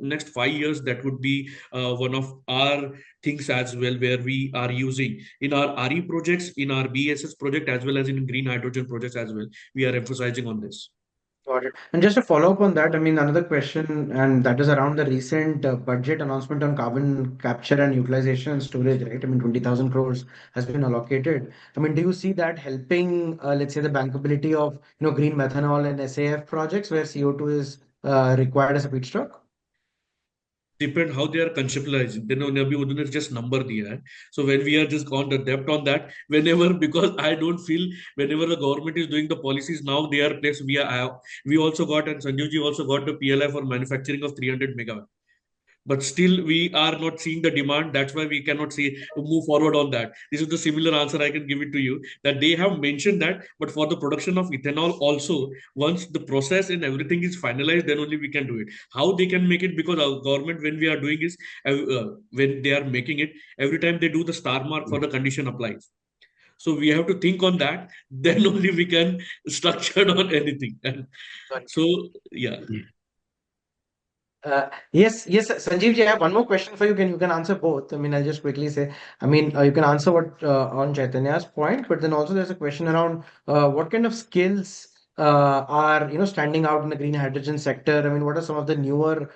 next 5 years that would be one of our things as well where we are using in our RE projects, in our BSS project as well as in green hydrogen projects as well. We are emphasizing on this. Got it. And just to follow up on that, I mean, another question, and that is around the recent budget announcement on carbon capture and utilization and storage, right? I mean, 20,000 crores has been allocated. I mean, do you see that helping, let's say, the bankability of, green methanol and SAF projects where CO2 is required as a feedstock? Depend how they are conceptualizing. Then उन्हें अभी उन्होंने just number दिया है. So when we are just gone the depth on that, whenever because I don't feel whenever the government is doing the policies now they are placed we also got and Sanjeev ji also got the PLI for manufacturing of 300 megawatt, but still we are not seeing the demand. That's why we cannot see move forward on that. This is the similar answer I can give it to you, that they have mentioned that, but for the production of ethanol also, once the process and everything is finalized, then only we can do it. How they can make it, because our government when we are doing is when they are making it, every time they do the star mark for the condition applies. So we have to think on that, then only we can structure on anything. And so yeah. Yes, Sanjeev ji, I have one more question for you. You can answer both. I mean, I'll just quickly say, I mean, you can answer what on Chaitanya's point, but then also there's a question around what kind of skills are standing out in the green hydrogen sector. I mean, what are some of the newer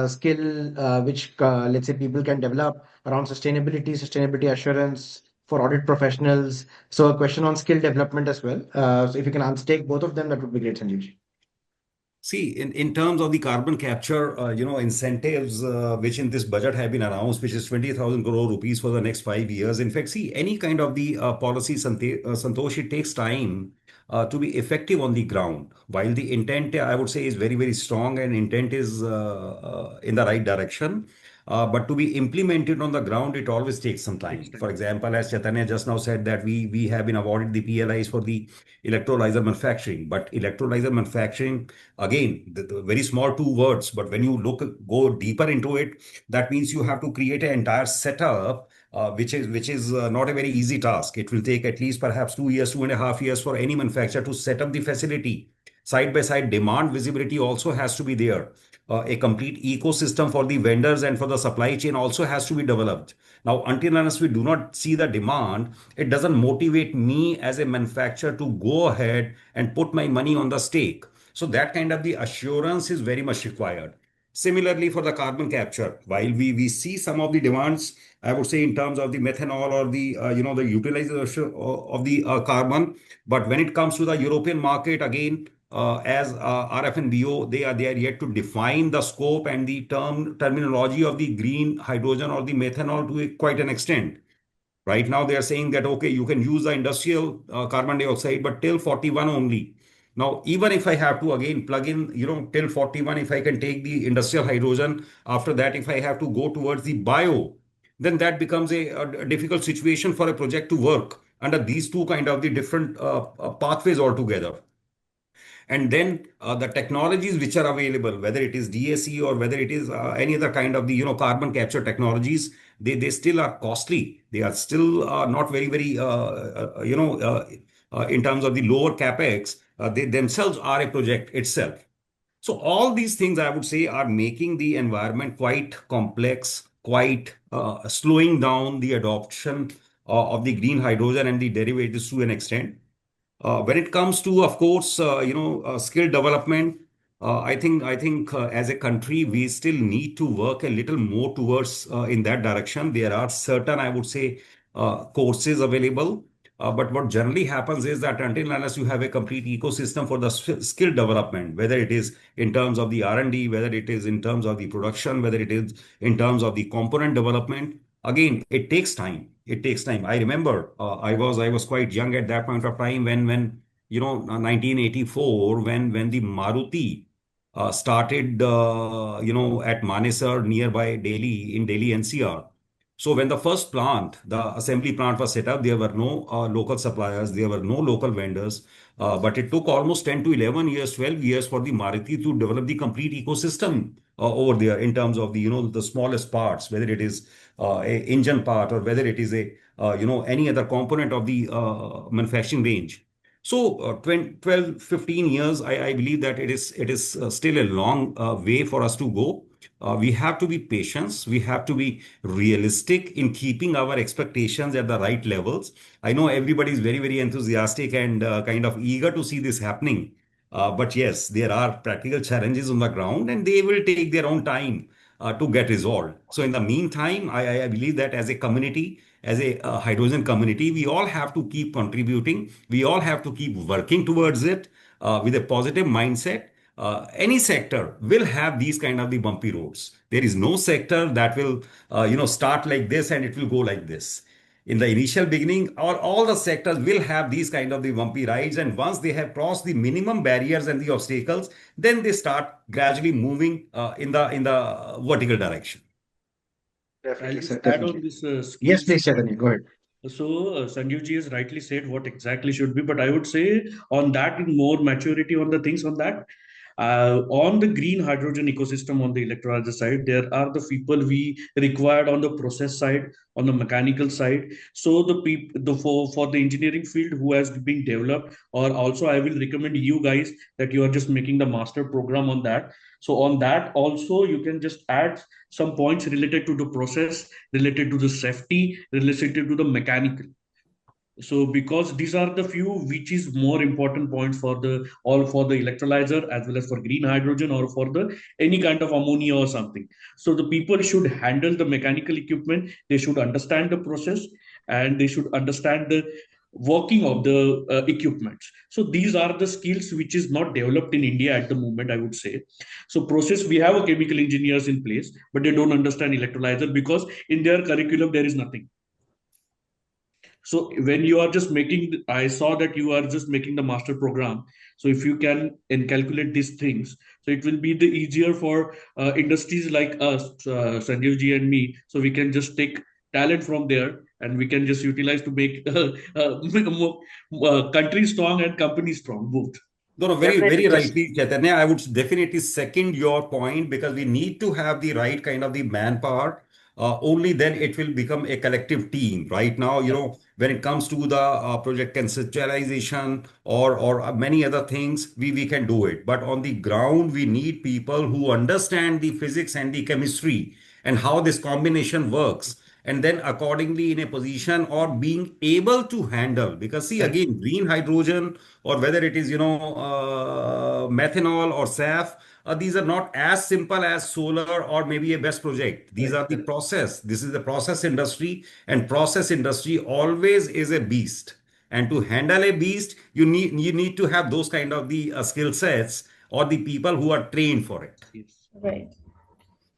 skill which let's say people can develop around sustainability assurance for audit professionals. So a question on skill development as well. So if you can answer, take both of them, that would be great, Sanjeev ji. See, in terms of the carbon capture, incentives which in this budget have been announced, which is 20,000 crore rupees for the next 5 years. In fact, see, any kind of the policy, Santosh, it takes time to be effective on the ground. While the intent, I would say, is very, very strong and intent is in the right direction. But to be implemented on the ground, it always takes some Next time. For time. example, as Chaitanya just now said that we have been awarded the PLIs for the electrolyzer manufacturing, but electrolyzer manufacturing, again, the very small two words, but when you go deeper into it, that means you have to create an entire setup, which is not a very easy task. It will take at least perhaps 2 years, 2.5 years for any manufacturer to set up the facility. Side by side, demand visibility also has to be there. A complete ecosystem for the vendors and for the supply chain also has to be developed. Now, until unless we do not see the demand, it doesn't motivate me as a manufacturer to go ahead and put my money on the stake. So that kind of the assurance is very much required. Similarly, for the carbon capture, while we see some of the demands, I would say in terms of the methanol or the the utilization of the carbon, but when it comes to the European market, again, as RF and BO, they are yet to define the scope and the terminology of the green hydrogen or the methanol to quite an extent. Right now, they are saying that, okay, you can use the industrial carbon dioxide, but till 41 only. Now, even if I have to again plug in, till 41, if I can take the industrial hydrogen, after that, if I have to go towards the bio, then that becomes a difficult situation for a project to work under these two kind of the different pathways altogether. And then the technologies which are available, whether it is DAC or whether it is any other kind of the carbon capture technologies, they still are costly. They are still not very in terms of the lower capex. They themselves are a project itself. So all these things, I would say, are making the environment quite complex, quite slowing down the adoption of the green hydrogen and the derivatives to an extent. When it comes to, of course, skill development, I think as a country we still need to work a little more towards in that direction. There are certain, I would say, courses available, but what generally happens is that until and unless you have a complete ecosystem for the skill development, whether it is in terms of the R&D, whether it is in terms of the production, whether it is in terms of the component development, again, it takes time. It takes time. I remember I was quite young at that point of time when 1984 when the Maruti started at Manesar nearby Delhi in Delhi NCR. So when the first plant, the assembly plant was set up, there were no local suppliers, there were no local vendors. But it took almost 10 to 11 years, 12 years for the Maruti to develop the complete ecosystem over there in terms of the smallest parts, whether it is a engine part or whether it is a any other component of the manufacturing range. So 20, 12, 15 years, I believe that it is still a long way for us to go. We have to be patient. We have to be realistic in keeping our expectations at the right levels. I know everybody is very enthusiastic and kind of eager to see this happening. But yes, there are practical challenges on the ground and they will take their own time to get resolved. So in the meantime, I believe that as a community, as a hydrogen community, we all have to keep contributing. We all have to keep working towards it with a positive mindset. Any sector will have these kind of the bumpy roads. There is no sector that will start like this and it will go like this. In the initial beginning, all the sectors will have these kind of the bumpy rides, and once they have crossed the minimum barriers and the obstacles, then they start gradually moving in the vertical direction. I'll Definitely, just sir. add on Definitely. this Yes, skills please, part. Chaitanya, go ahead. So Sanjeev ji has rightly said what exactly should be, but I would say on that, in more maturity on the things on that, on the green hydrogen ecosystem on the electrolyzer side, there are the people we required on the process side, on the mechanical side. So the people, for the engineering field who has been developed, or also I will recommend you guys that you are just making the master program on that. So on that also you can just add some points related to the process, related to the safety, related to the mechanical. So because these are the few which is more important points for the all for the electrolyzer as well as for green hydrogen or for the any kind of ammonia or something. So the people should handle the mechanical equipment, they should understand the process, and they should understand the working of the equipments. So these are the skills which is not developed in India at the moment, I would say. So process, we have a chemical engineers in place, but they don't understand electrolyzer because in their curriculum there is nothing. So when you are just making, I saw that you are just making the master program. So if you can and calculate these things, so it will be the easier for industries like us, Sanjeev ji and me. So we can just take talent from there and we can just utilize to make country strong and company strong both. No, no, very Definitely, just rightly, Chaitanya. I would definitely second your point because we need to have the right kind of the manpower. Only then it will become a collective team. Right now, when it comes to the project conceptualization or many other things, we can do it. But on the ground, we need people who understand the physics and the chemistry and how this combination works, and then accordingly in a position or being able to handle, because see again, green hydrogen or whether it is methanol or SAF, these are not as simple as solar or maybe a best project. These are the process. This is the process industry, and process industry always is a beast. And to handle a beast, you need to have those kind of the skill sets or the people who are trained for it. Yes. Right.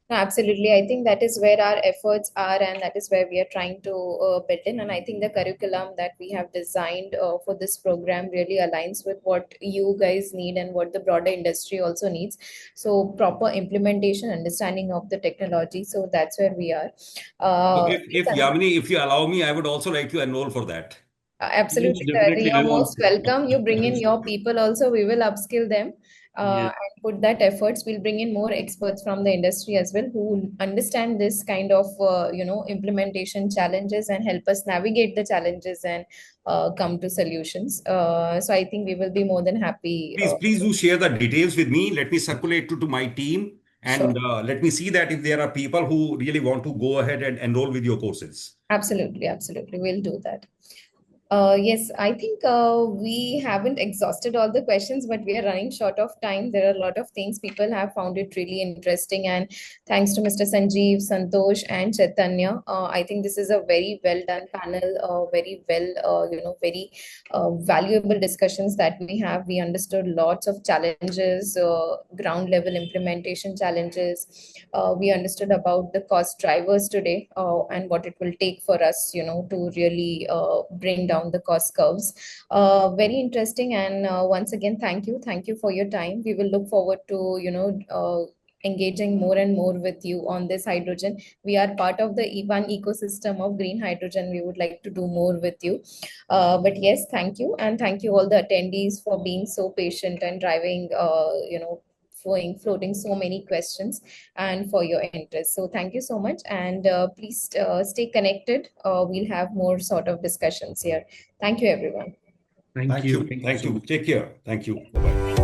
No, absolutely. I think that is where our efforts are, and that is where we are trying to build in. And I think the curriculum that we have designed for this program really aligns with what you guys need and what the broader industry also needs. So, proper implementation, understanding of the technology. So, that's where we are. So Uh, if San- Yamini, if you allow me, I would also like to enroll for that. Absolutely, sir. definitely. You're I most also. welcome. You bring in your people also. We will upskill them Yeah. and put that efforts. We'll bring in more experts from the industry as well who understand this kind of implementation challenges and help us navigate the challenges and come to solutions. So I think we will be more than happy. Please do share the details with me. Let me circulate to my team Sure. and let me see that if there are people who really want to go ahead and enroll with your courses. Absolutely, absolutely. We'll do that. Yes, I think we haven't exhausted all the questions, but we are running short of time. There are a lot of things people have found it really interesting, and thanks to Mr. Sanjeev, Santosh, and Chaitanya, I think this is a very well done panel. Very well, very valuable discussions that we have. We understood lots of challenges, ground level implementation challenges. We understood about the cost drivers today and what it will take for us, to really bring down the cost curves. Very interesting. And once again, thank you for your time. We will look forward to engaging more and more with you on this hydrogen. We are part of the one ecosystem of green hydrogen. We would like to do more with you. But yes, thank you, and thank you all the attendees for being so patient and driving, floating so many questions and for your interest. So thank you so much, and please stay connected. We'll have more sort of discussions here. Thank you, everyone. Thank Thank you. you. Thank you Thank so you. much. Take care. Thank you. Bye-bye.